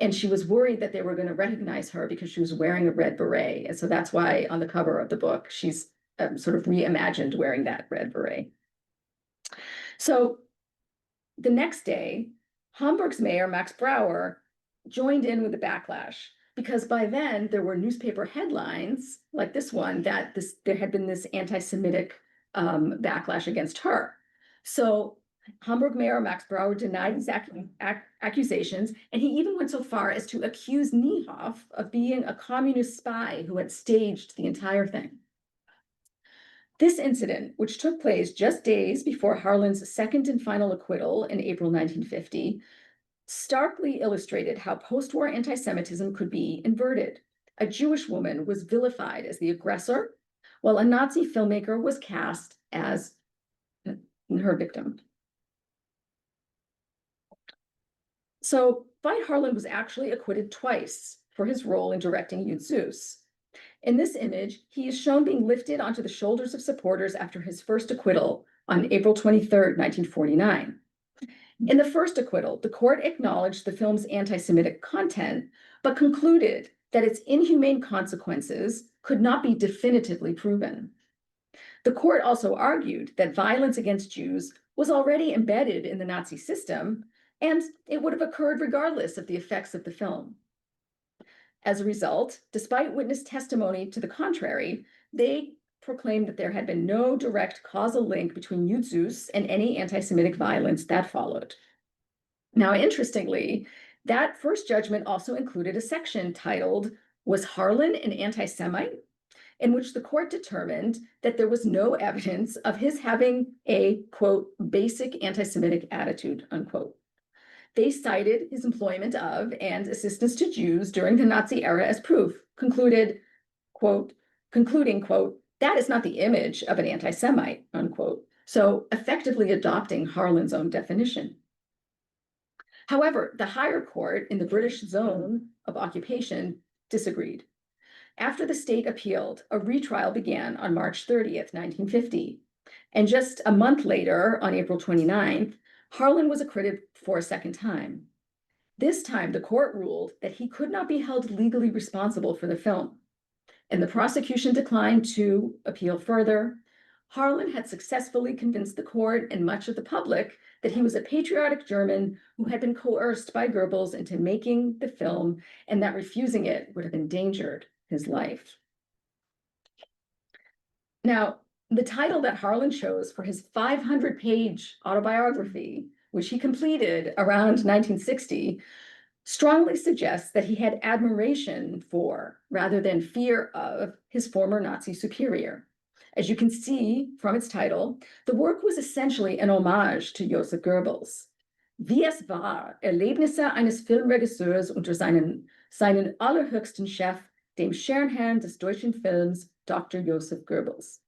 And she was worried that they were going to recognize her because she was wearing a red beret. And so that's why on the cover of the book, she's sort of reimagined wearing that red beret. So the next day, Hamburg's mayor, Max Brauer, joined in with the backlash, because by then there were newspaper headlines like this one that there had been this anti-Semitic backlash against her. So Hamburg Mayor Max Brauer denied these accusations, and he even went so far as to accuse Niehoff of being a communist spy who had staged the entire thing. This incident, which took place just days before Harlan's second and final acquittal in April 1950, starkly illustrated how post-war anti-Semitism could be inverted. A Jewish woman was vilified as the aggressor, while a Nazi filmmaker was cast as her victim. So Veit Harlan was actually acquitted twice for his role in directing Jud Süss. In this image, he is shown being lifted onto the shoulders of supporters after his first acquittal on April 23rd, 1949. In the first acquittal, the court acknowledged the film's anti-Semitic content, but concluded that its inhumane consequences could not be definitively proven. The court also argued that violence against Jews was already embedded in the Nazi system, and it would have occurred regardless of the effects of the film. As a result, despite witness testimony to the contrary, they proclaimed that there had been no direct causal link between Jud Süss and any anti-Semitic violence that followed. Now, interestingly, that first judgment also included a section titled, "Was Harlan an Anti-Semite?" in which the court determined that there was no evidence of his having a, quote, basic anti-Semitic attitude, unquote. They cited his employment of and assistance to Jews during the Nazi era as proof, concluding, quote, "That is not the image of an anti-Semite," unquote. So effectively adopting Harlan's own definition. However, the higher court in the British zone of occupation disagreed. After the state appealed, a retrial began on March 30th, 1950. And just a month later, on April 29th, Harlan was acquitted for a second time. This time, the court ruled that he could not be held legally responsible for the film, and the prosecution declined to appeal further. Harlan had successfully convinced the court and much of the public that he was a patriotic German who had been coerced by Goebbels into making the film, and that refusing it would have endangered his life. Now, the title that Harlan chose for his 500-page autobiography, which he completed around 1960, strongly suggests that he had admiration for, rather than fear of, his former Nazi superior. As you can see from its title, the work was essentially an homage to Joseph Goebbels. Wie es war, Erlebnisse eines Filmregisseurs unter seinen allerhöchsten Chef, dem Schirmherrn des deutschen Films, Dr. Joseph Goebbels.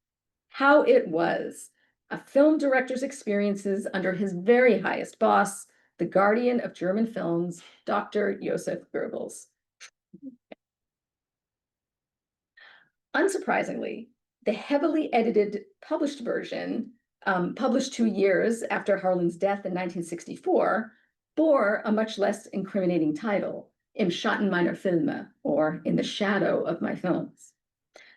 How it was, a film director's experiences under his very highest boss, the guardian of German films, Dr. Joseph Goebbels. Unsurprisingly, the heavily edited published version, published 2 years after Harlan's death in 1964, bore a much less incriminating title, Im Schatten meiner Filme, or In the Shadow of My Films.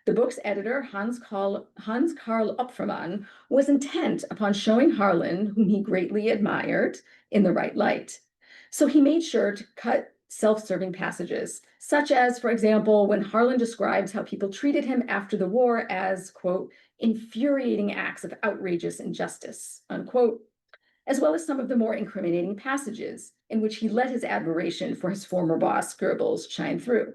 The book's editor, Hans Karl Opfermann, was intent upon showing Harlan, whom he greatly admired, in the right light. So he made sure to cut self-serving passages, such as, for example, when Harlan describes how people treated him after the war as, quote, infuriating acts of outrageous injustice, unquote, as well as some of the more incriminating passages in which he let his admiration for his former boss, Goebbels, shine through.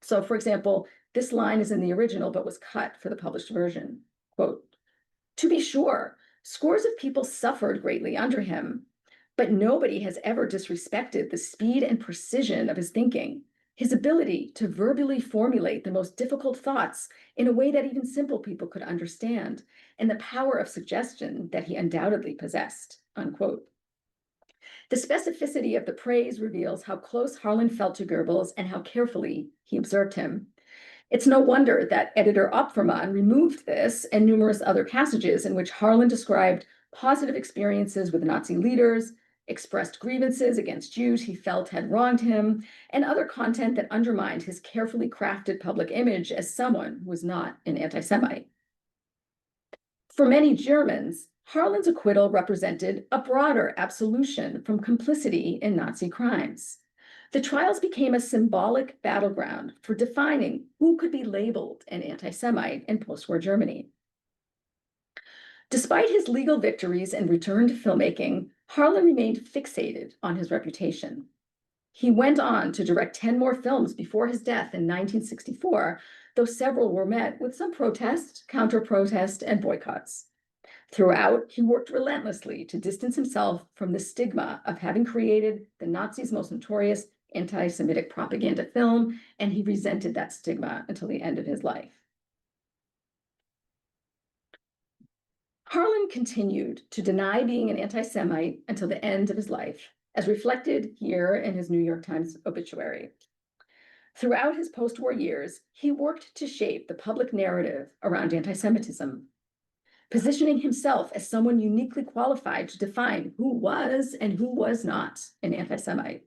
So, for example, this line is in the original, but was cut for the published version. Quote, to be sure, scores of people suffered greatly under him, but nobody has ever disrespected the speed and precision of his thinking, his ability to verbally formulate the most difficult thoughts in a way that even simple people could understand, and the power of suggestion that he undoubtedly possessed, unquote. The specificity of the praise reveals how close Harlan felt to Goebbels and how carefully he observed him. It's no wonder that editor Opfermann removed this and numerous other passages in which Harlan described positive experiences with Nazi leaders, expressed grievances against Jews he felt had wronged him, and other content that undermined his carefully crafted public image as someone who was not an anti-Semite. For many Germans, Harlan's acquittal represented a broader absolution from complicity in Nazi crimes. The trials became a symbolic battleground for defining who could be labeled an anti-Semite in post-war Germany. Despite his legal victories and return to filmmaking, Harlan remained fixated on his reputation. He went on to direct 10 more films before his death in 1964, though several were met with some protest, counter-protest, and boycotts. Throughout, he worked relentlessly to distance himself from the stigma of having created the Nazis' most notorious anti-Semitic propaganda film, and he resented that stigma until the end of his life. Harlan continued to deny being an anti-Semite until the end of his life, as reflected here in his New York Times obituary. Throughout his post-war years, he worked to shape the public narrative around anti-Semitism, positioning himself as someone uniquely qualified to define who was and who was not an anti-Semite.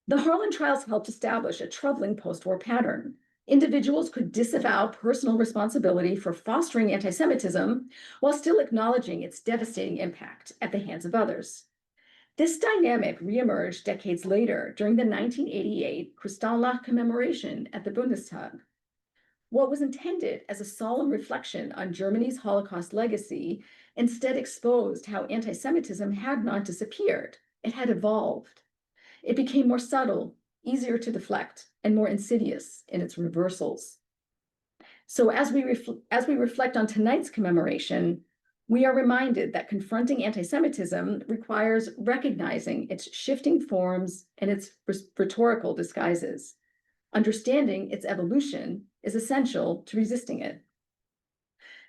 The Harlan trials helped establish a troubling post-war pattern. Individuals could disavow personal responsibility for fostering anti-Semitism while still acknowledging its devastating impact at the hands of others. This dynamic reemerged decades later during the 1988 Kristallnacht commemoration at the Bundestag. What was intended as a solemn reflection on Germany's Holocaust legacy instead exposed how anti-Semitism had not disappeared, it had evolved. It became more subtle, easier to deflect, and more insidious in its reversals. So as we reflect on tonight's commemoration, we are reminded that confronting anti-Semitism requires recognizing its shifting forms and its rhetorical disguises. Understanding its evolution is essential to resisting it.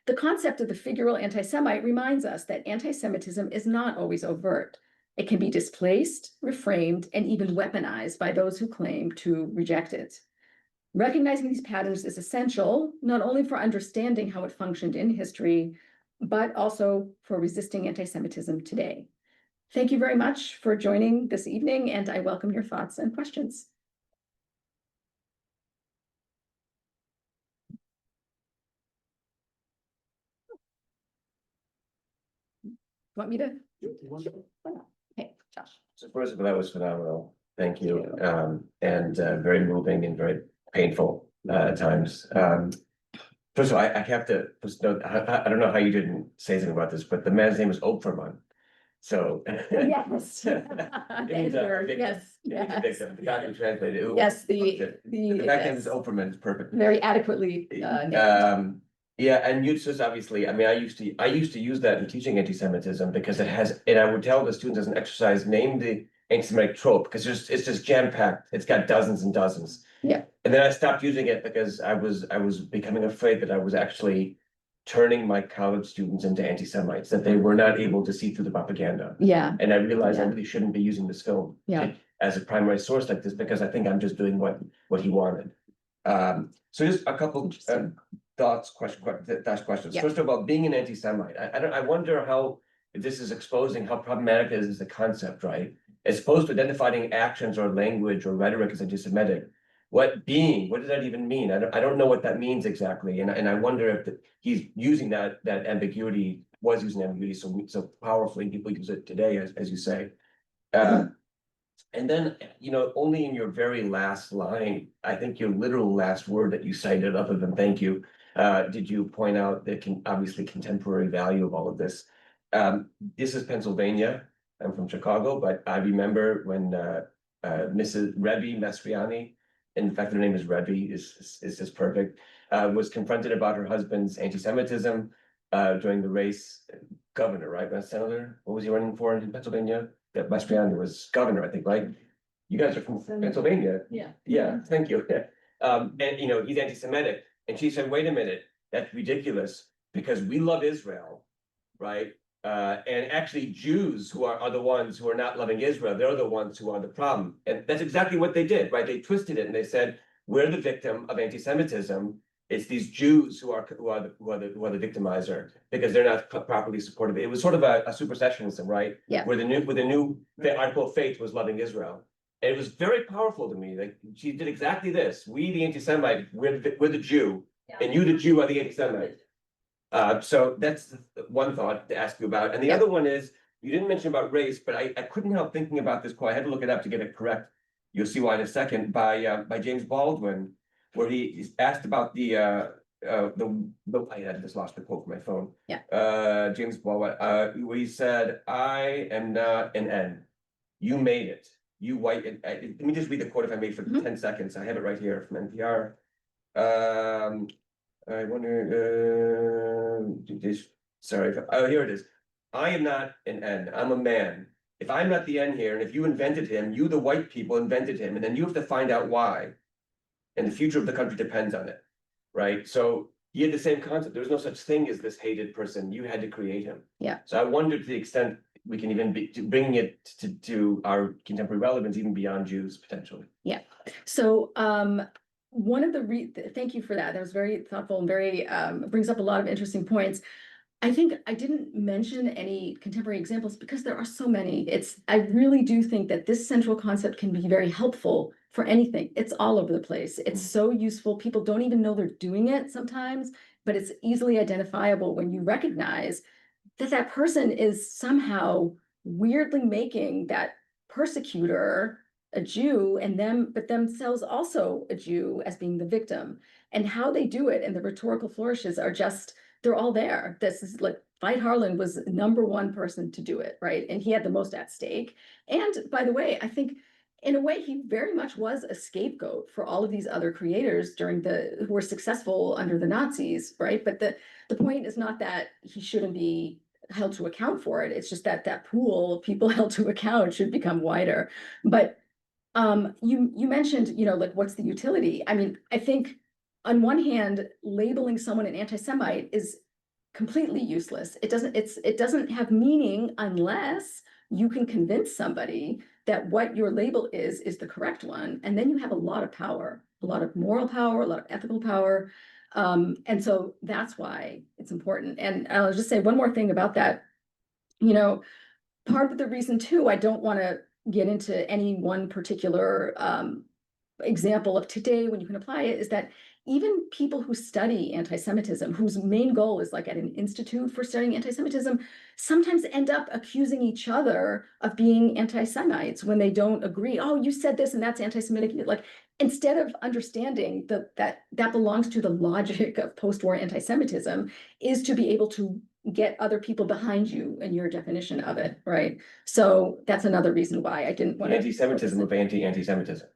The concept of the figural anti-Semite reminds us that anti-Semitism is not always overt. It can be displaced, reframed, and even weaponized by those who claim to reject it. Recognizing these patterns is essential, not only for understanding how it functioned in history, but also for resisting anti-Semitism today. Thank you very much for joining this evening, and I welcome your thoughts and questions. Want me to? Hey, Josh. So first of all, that was phenomenal. Thank you. And very moving and very painful at times. First of all, I have to just note, I don't know how you didn't say something about this, but the man's name is Opferman. So Yes. it means a victim. Yes, It means a yes. victim. The guy who translated it. Yes, the fact that it's yes. Opferman is perfect. Very adequately named. Yeah, and Jud Süss, obviously, I mean, I used to use that in teaching anti-Semitism because it has, and I would tell the students as an exercise, name the anti-Semitic trope, because it's just jam-packed. It's got dozens and dozens. Yeah. And then I stopped using it because I was becoming afraid that I was actually turning my college students into anti-Semites, that they were not able to see through the propaganda. Yeah. And I realized I Yeah. really shouldn't be using this film Yeah. as a primary source like this, because I think I'm just doing what he wanted. So just a couple questions. Yeah. First of all, being an anti-Semite, I wonder how this is exposing how problematic it is as a concept, right? As opposed to identifying actions or language or rhetoric as anti-Semitic. What does that even mean? I don't know what that means exactly, and I wonder if he's using that ambiguity, was using ambiguity so powerfully. People use it today, as you say. And then, only in your very last line, I think your literal last word that you cited, other than thank you, did you point out the obviously contemporary value of all of this. This is Pennsylvania. I'm from Chicago, but I remember when Mrs. Rebbe Mastriani, in fact, her name is Rebbe, is perfect, was confronted about her husband's anti-Semitism during the race. Governor, right? Not senator. What was he running for in Pennsylvania? Yeah, Mastriani was governor, I think, right? You guys are from Pennsylvania. Yeah. Yeah, thank you. And he's anti-Semitic. And she said, wait a minute, that's ridiculous because we love Israel, right? And actually Jews who are the ones who are not loving Israel, they're the ones who are the problem. And that's exactly what they did, right? They twisted it and they said, we're the victim of anti-Semitism. It's these Jews who are the victimizer because they're not properly supportive. It was sort of a supersessionism, right? Yeah. Where the article of faith was loving Israel. And it was very powerful to me. Like she did exactly this. We, the anti-Semite, we're the Jew, and you, the Jew, are the anti-Semite. So that's one thought to ask you about. And the other one is, you didn't mention about race, but I couldn't help thinking about this quote. I had to look it up to get it correct. You'll see why in a second, by James Baldwin, where he's asked about I just lost the quote from my phone. Yeah. James Baldwin, where he said, I am not an N. You made it. You white. Let me just read the quote if I may for 10 seconds. I have it right here from NPR. I wonder, sorry. Oh, here it is. I am not an N. I'm a man. If I'm not the N here, and if you invented him, you, the white people, invented him, and then you have to find out why. And the future of the country depends on it, right? So he had the same concept. There was no such thing as this hated person. You had to create him. Yeah. So I wonder to the extent we can even be bringing it to our contemporary relevance, even beyond Jews potentially. Yeah. So one of thank you for that. That was very thoughtful and very brings up a lot of interesting points. I think I didn't mention any contemporary examples because there are so many. I really do think that this central concept can be very helpful for anything. It's all over the place. It's so useful. People don't even know they're doing it sometimes, but it's easily identifiable when you recognize that person is somehow weirdly making that persecutor a Jew but themselves also a Jew as being the victim. And how they do it and the rhetorical flourishes are just, they're all there. This is like Veit Harlan was #1 person to do it, right? And he had the most at stake. And by the way, I think in a way, he very much was a scapegoat for all of these other creators who were successful under the Nazis, right? But the point is not that he shouldn't be held to account for it. It's just that pool of people held to account should become wider. But you mentioned, like what's the utility? I mean, I think on one hand, labeling someone an anti-Semite is completely useless. It doesn't have meaning unless you can convince somebody that what your label is the correct one. And then you have a lot of power, a lot of moral power, a lot of ethical power. And so that's why it's important. And I'll just say one more thing about that. You know, part of the reason too, I don't want to get into any one particular example of today when you can apply it, is that even people who study anti-Semitism, whose main goal is like at an institute for studying anti-Semitism, sometimes end up accusing each other of being anti-Semites when they don't agree. Oh, you said this and that's anti-Semitic. Like, instead of understanding that belongs to the logic of post-war anti-Semitism, is to be able to get other people behind you and your definition of it, right? So that's another reason why I didn't want to. Anti-Semitism of anti-Semitism.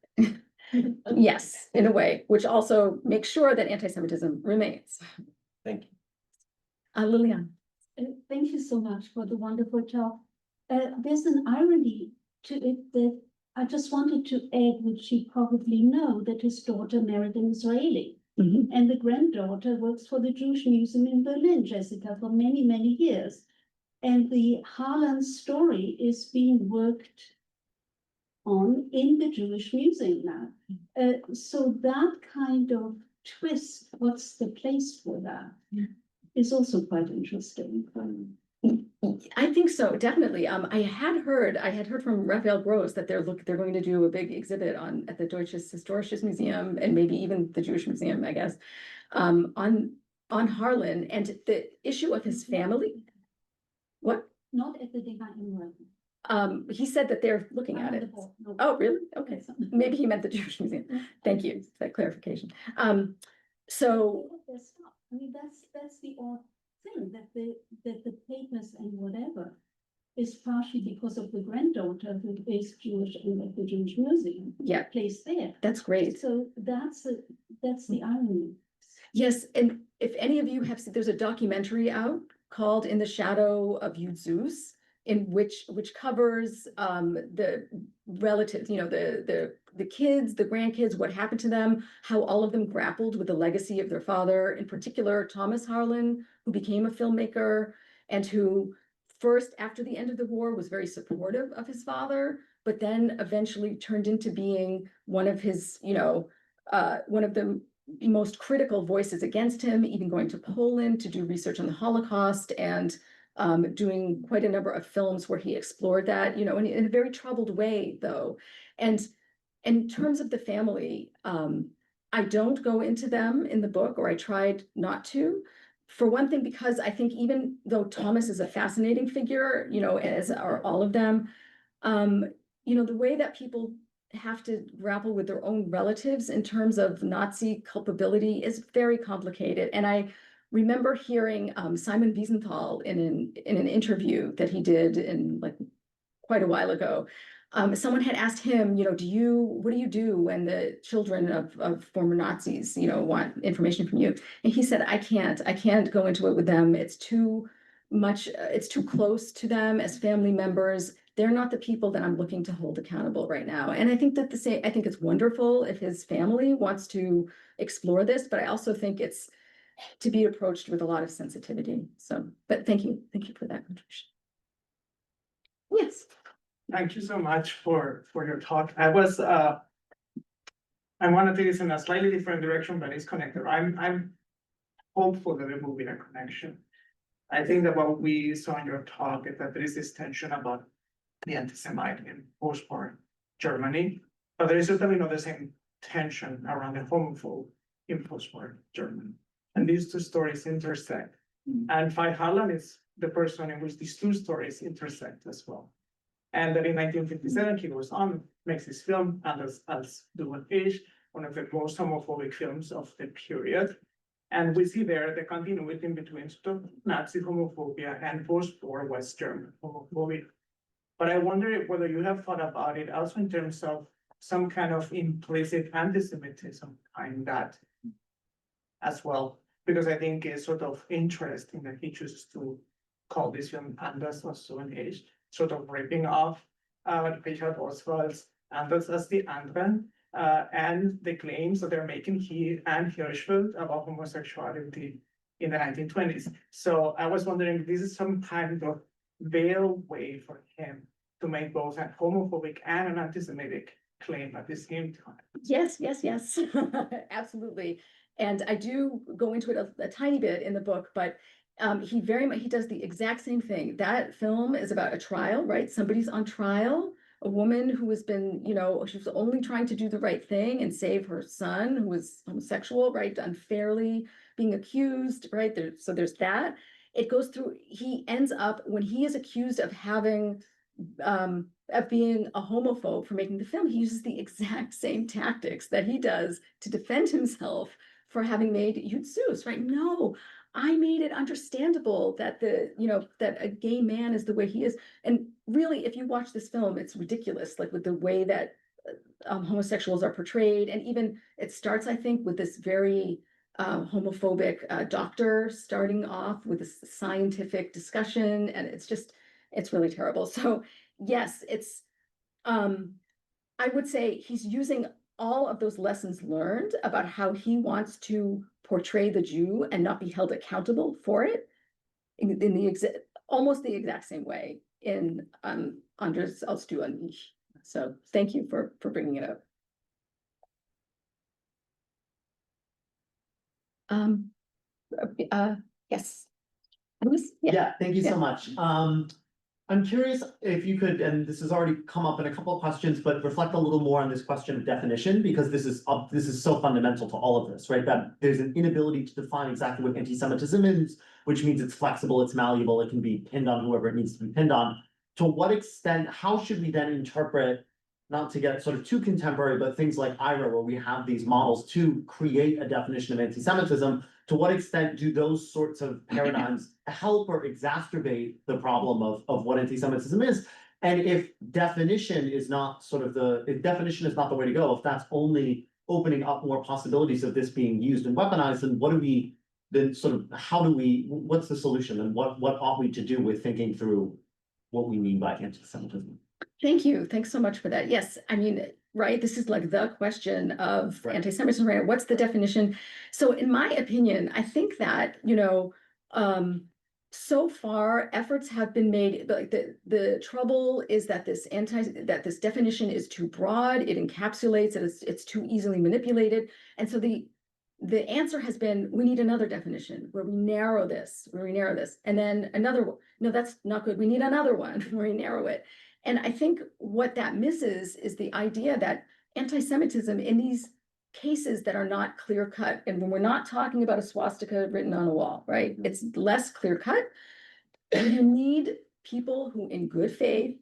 Yes, in a way, which also makes sure that anti-Semitism remains. Thank you. Lilian. Thank you so much for the wonderful talk. There's an irony to it that I just wanted to add, which you probably know, that his daughter married an Israeli. Mhm. And the granddaughter works for the Jewish Museum in Berlin, Jessica, for many, many years. And the Harlan story is being worked on in the Jewish Museum now. So that kind of twist, what's the place for that, is also quite interesting. I think so, definitely. I had heard from Raphael Gross that they're going to do a big exhibit at the Deutsches Historisches Museum and maybe even the Jewish Museum, I guess, on Harlan and the issue of his family. What? Not at the DHM. He said that they're looking at it. Oh, really? Okay. Maybe he meant the Jewish Museum. Thank you for that clarification. So I mean, that's the odd thing, that the papers and whatever is partially because of the granddaughter who is Jewish and at the Jewish Museum. Yeah, Placed there. that's great. So that's the irony. Yes, and if any of you have seen, there's a documentary out called "In the Shadow of Jud Süss," in which covers the relatives, you know, the kids, the grandkids, what happened to them, how all of them grappled with the legacy of their father, in particular Thomas Harlan, who became a filmmaker and who first, after the end of the war, was very supportive of his father, but then eventually turned into being one of his, one of the most critical voices against him, even going to Poland to do research on the Holocaust and doing quite a number of films where he explored that, in a very troubled way, though. And in terms of the family, I don't go into them in the book, or I tried not to. For one thing, because I think even though Thomas is a fascinating figure, as are all of them, the way that people have to grapple with their own relatives in terms of Nazi culpability is very complicated. And I remember hearing Simon Wiesenthal in an interview that he did in quite a while ago. Someone had asked him, what do you do when the children of former Nazis, want information from you? And he said, I can't go into it with them. It's too much, it's too close to them as family members. They're not the people that I'm looking to hold accountable right now. And I think I think it's wonderful if his family wants to explore this, but I also think it's to be approached with a lot of sensitivity. So, but thank you for that contribution. Yes. Thank you so much for your talk. I want to take this in a slightly different direction, but it's connected. I'm hopeful that there will be a connection. I think that what we saw in your talk is that there is this tension about the anti-Semite in post-war Germany, but there is certainly not the same tension around the homophobe in post-war Germany. And these two stories intersect. And Veit Harlan is the person in which these two stories intersect as well. And that in 1957, he goes on, makes this film, Als du und ich, one of the most homophobic films of the period. And we see there the continuity between Nazi homophobia and post-war West German homophobia. But I wonder whether you have thought about it also in terms of some kind of implicit anti-Semitism behind that as well, because I think it's sort of interesting that he chooses to call this film Anders was so engaged, sort of ripping off Richard Oswald's Anders as the Anderen, and the claims that they're making, he and Hirschfeld, about homosexuality in the 1920s. So I was wondering if this is some kind of veiled way for him to make both a homophobic and an anti-Semitic claim at the same time. Yes, absolutely. And I do go into it a tiny bit in the book, but he does the exact same thing. That film is about a trial, right? Somebody's on trial, a woman who has been, she was only trying to do the right thing and save her son who was homosexual, right? Unfairly being accused, right? So there's that. It goes through, he ends up, when he is accused of having of being a homophobe for making the film, he uses the exact same tactics that he does to defend himself for having made Jud Süss, right? No, I made it understandable that that a gay man is the way he is. And really, if you watch this film, it's ridiculous, like with the way that homosexuals are portrayed. And even it starts, I think, with this very homophobic doctor starting off with this scientific discussion. And it's really terrible. So yes, I would say he's using all of those lessons learned about how he wants to portray the Jew and not be held accountable for it in the almost the exact same way in Anders als du und ich. So thank you for bringing it up. Yes. Bruce? Yeah, thank you Yeah. so much. I'm curious if you could, and this has already come up in a couple of questions, but reflect a little more on this question of definition, because this is so fundamental to all of this, right? That there's an inability to define exactly what anti-Semitism is, which means it's flexible, it's malleable, it can be pinned on whoever it needs to be pinned on. To what extent, how should we then interpret, not to get sort of too contemporary, but things like IRA, where we have these models to create a definition of anti-Semitism? To what extent do those sorts of paradigms help or exacerbate the problem of what anti-Semitism is? And if definition is not if definition is not the way to go, if that's only opening up more possibilities of this being used and weaponized, then what's the solution, and what ought we to do with thinking through what we mean by anti-Semitism? Thank you. Thanks so much for that. Yes, I mean, right, this is like the question of Right. anti-Semitism, right? What's the definition? So in my opinion, I think that, so far efforts have been made, like the trouble is that this definition is too broad, it encapsulates, it's too easily manipulated. And so the answer has been, we need another definition where we narrow this, and then another one. No, that's not good. We need another one where we narrow it. And I think what that misses is the idea that anti-Semitism in these cases that are not clear cut, and when we're not talking about a swastika written on a wall, right? It's less clear cut. And you need people who in good faith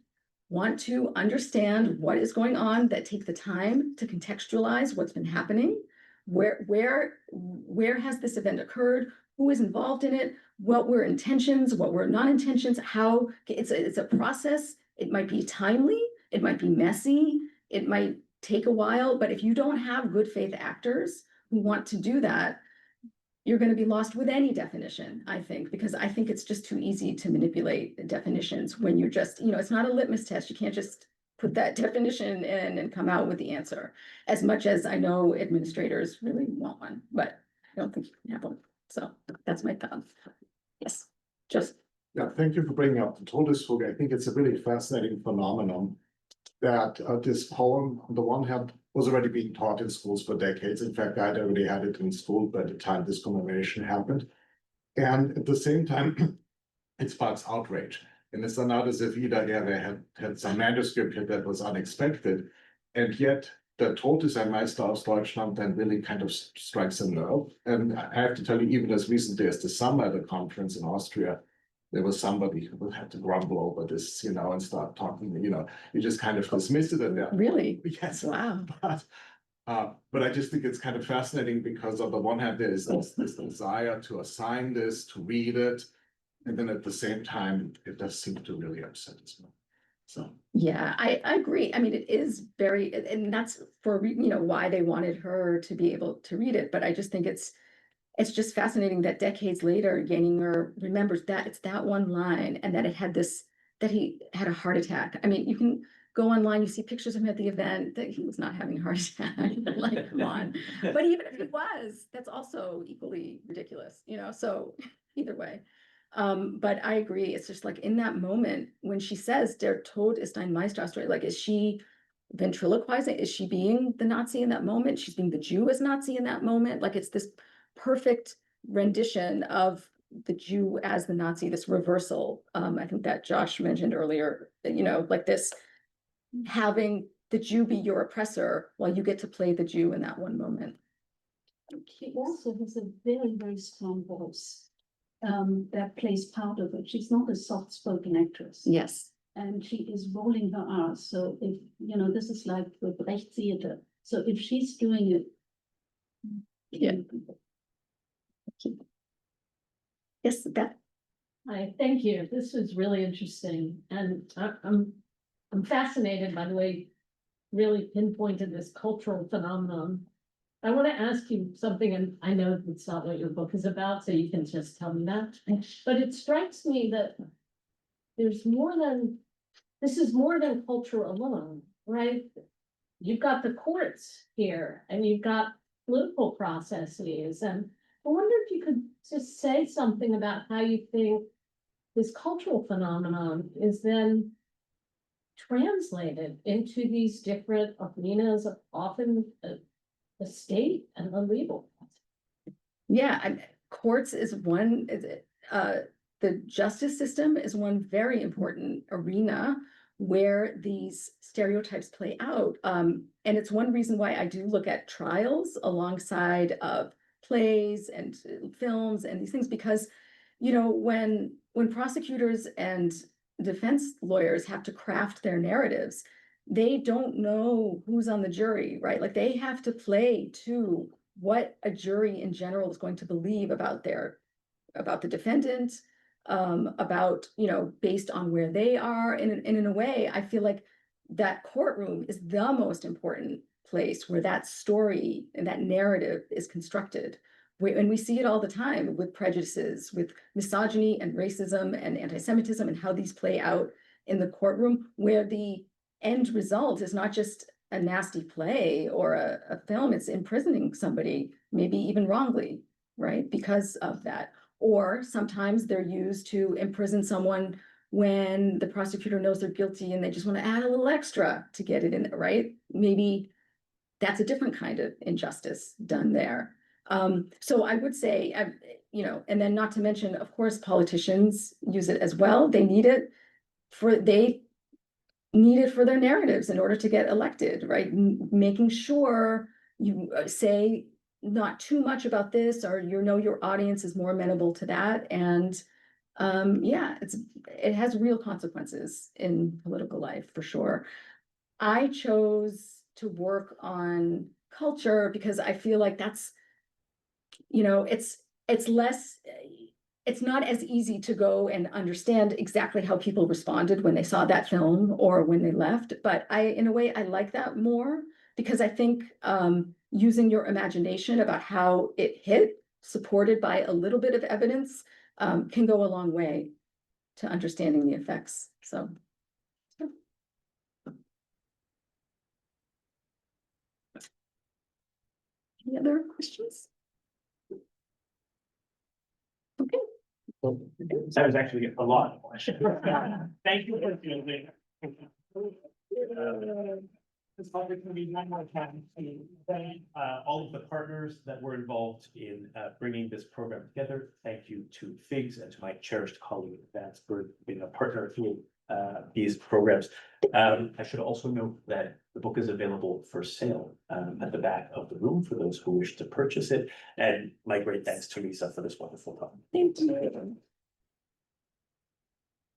want to understand what is going on, that take the time to contextualize what's been happening. Where has this event occurred? Who is involved in it? What were intentions? What were non-intentions? How it's a process. It might be timely, it might be messy, it might take a while, but if you don't have good faith actors who want to do that, you're going to be lost with any definition, I think, because I think it's just too easy to manipulate definitions when you're just, it's not a litmus test. You can't just put that definition in and come out with the answer, as much as I know administrators really want one, but I don't think you can have one. So that's my thought. Yes, just. Yeah, thank you for bringing up the Todesfuge. I think it's a really fascinating phenomenon that this poem, on the one hand, was already being taught in schools for decades. In fact, I'd already had it in school by the time this commemoration happened. And at the same time, it sparks outrage. And it's not as if Ida Gerwe had some manuscript here that was unexpected. And yet, the Todesmeister aus Deutschland then really kind of strikes a nerve. And I have to tell you, even as recently as the summer at a conference in Austria, there was somebody who had to grumble over this, and start talking, you just kind of dismiss it. And Really? Yes. Wow. But I just think it's kind of fascinating because on the one hand, there is this desire to assign this, to read it. And then at the same time, it does seem to really upset us. So. Yeah, I agree. I mean, it is very, and that's for, why they wanted her to be able to read it. But I just think it's just fascinating that decades later, Geininger remembers that it's that one line, and that that he had a heart attack. I mean, you can go online, you see pictures of him at the event, that he was not having a heart attack, like, come on. But even if he was, that's also equally ridiculous, so either way. But I agree, it's just like in that moment when she says, Der Tod ist ein Meister, like, is she ventriloquizing? Is she being the Nazi in that moment? She's being the Jew as Nazi in that moment. Like it's this perfect rendition of the Jew as the Nazi, this reversal. I think that Josh mentioned earlier, like this having the Jew be your oppressor while you get to play the Jew in that one moment. She also has a very, very strong voice that plays part of it. She's not a soft-spoken actress. Yes. And she is rolling her R's. So if, this is like the Brecht theater. So if she's doing it. Yeah. Yes, Beth. Hi, thank you. This was really interesting. And I'm fascinated by the way you really pinpointed this cultural phenomenon. I want to ask you something, and I know it's not what your book is about, so you can just tell me that. But it strikes me that there's this is more than culture alone, right? You've got the courts here, and you've got political processes, and I wonder if you could just say something about how you think this cultural phenomenon is then translated into these different arenas of often the state and the legal. Yeah, courts is one, the justice system is one very important arena where these stereotypes play out. And it's one reason why I do look at trials alongside of plays and films and these things, because, when prosecutors and defense lawyers have to craft their narratives, they don't know who's on the jury, right? Like they have to play to what a jury in general is going to believe about the defendant, about, based on where they are. And in a way, I feel like that courtroom is the most important place where that story and that narrative is constructed. And we see it all the time with prejudices, with misogyny and racism and anti-Semitism, and how these play out in the courtroom, where the end result is not just a nasty play or a film, it's imprisoning somebody, maybe even wrongly, right? Because of that. Or sometimes they're used to imprison someone when the prosecutor knows they're guilty and they just want to add a little extra to get it in there, right? Maybe that's a different kind of injustice done there. So I would say, and then not to mention, of course, politicians use it as well. They need it for their narratives in order to get elected, right? Making sure you say not too much about this, or your audience is more amenable to that. And it has real consequences in political life for sure. I chose to work on culture because I feel like that's, it's not as easy to go and understand exactly how people responded when they saw that film or when they left. But in a way, I like that more, because I think using your imagination about how it hit, supported by a little bit of evidence, can go a long way to understanding the effects. So. Any other questions? Okay. That was actually a lot of questions. Thank you for fielding. This probably can be one more time to thank all of the partners that were involved in bringing this program together. Thank you to FIGS and to my cherished colleague Vance for being a partner through these programs. I should also note that the book is available for sale at the back of the room for those who wish to purchase it. And my great thanks to Lisa for this wonderful talk. Thank you.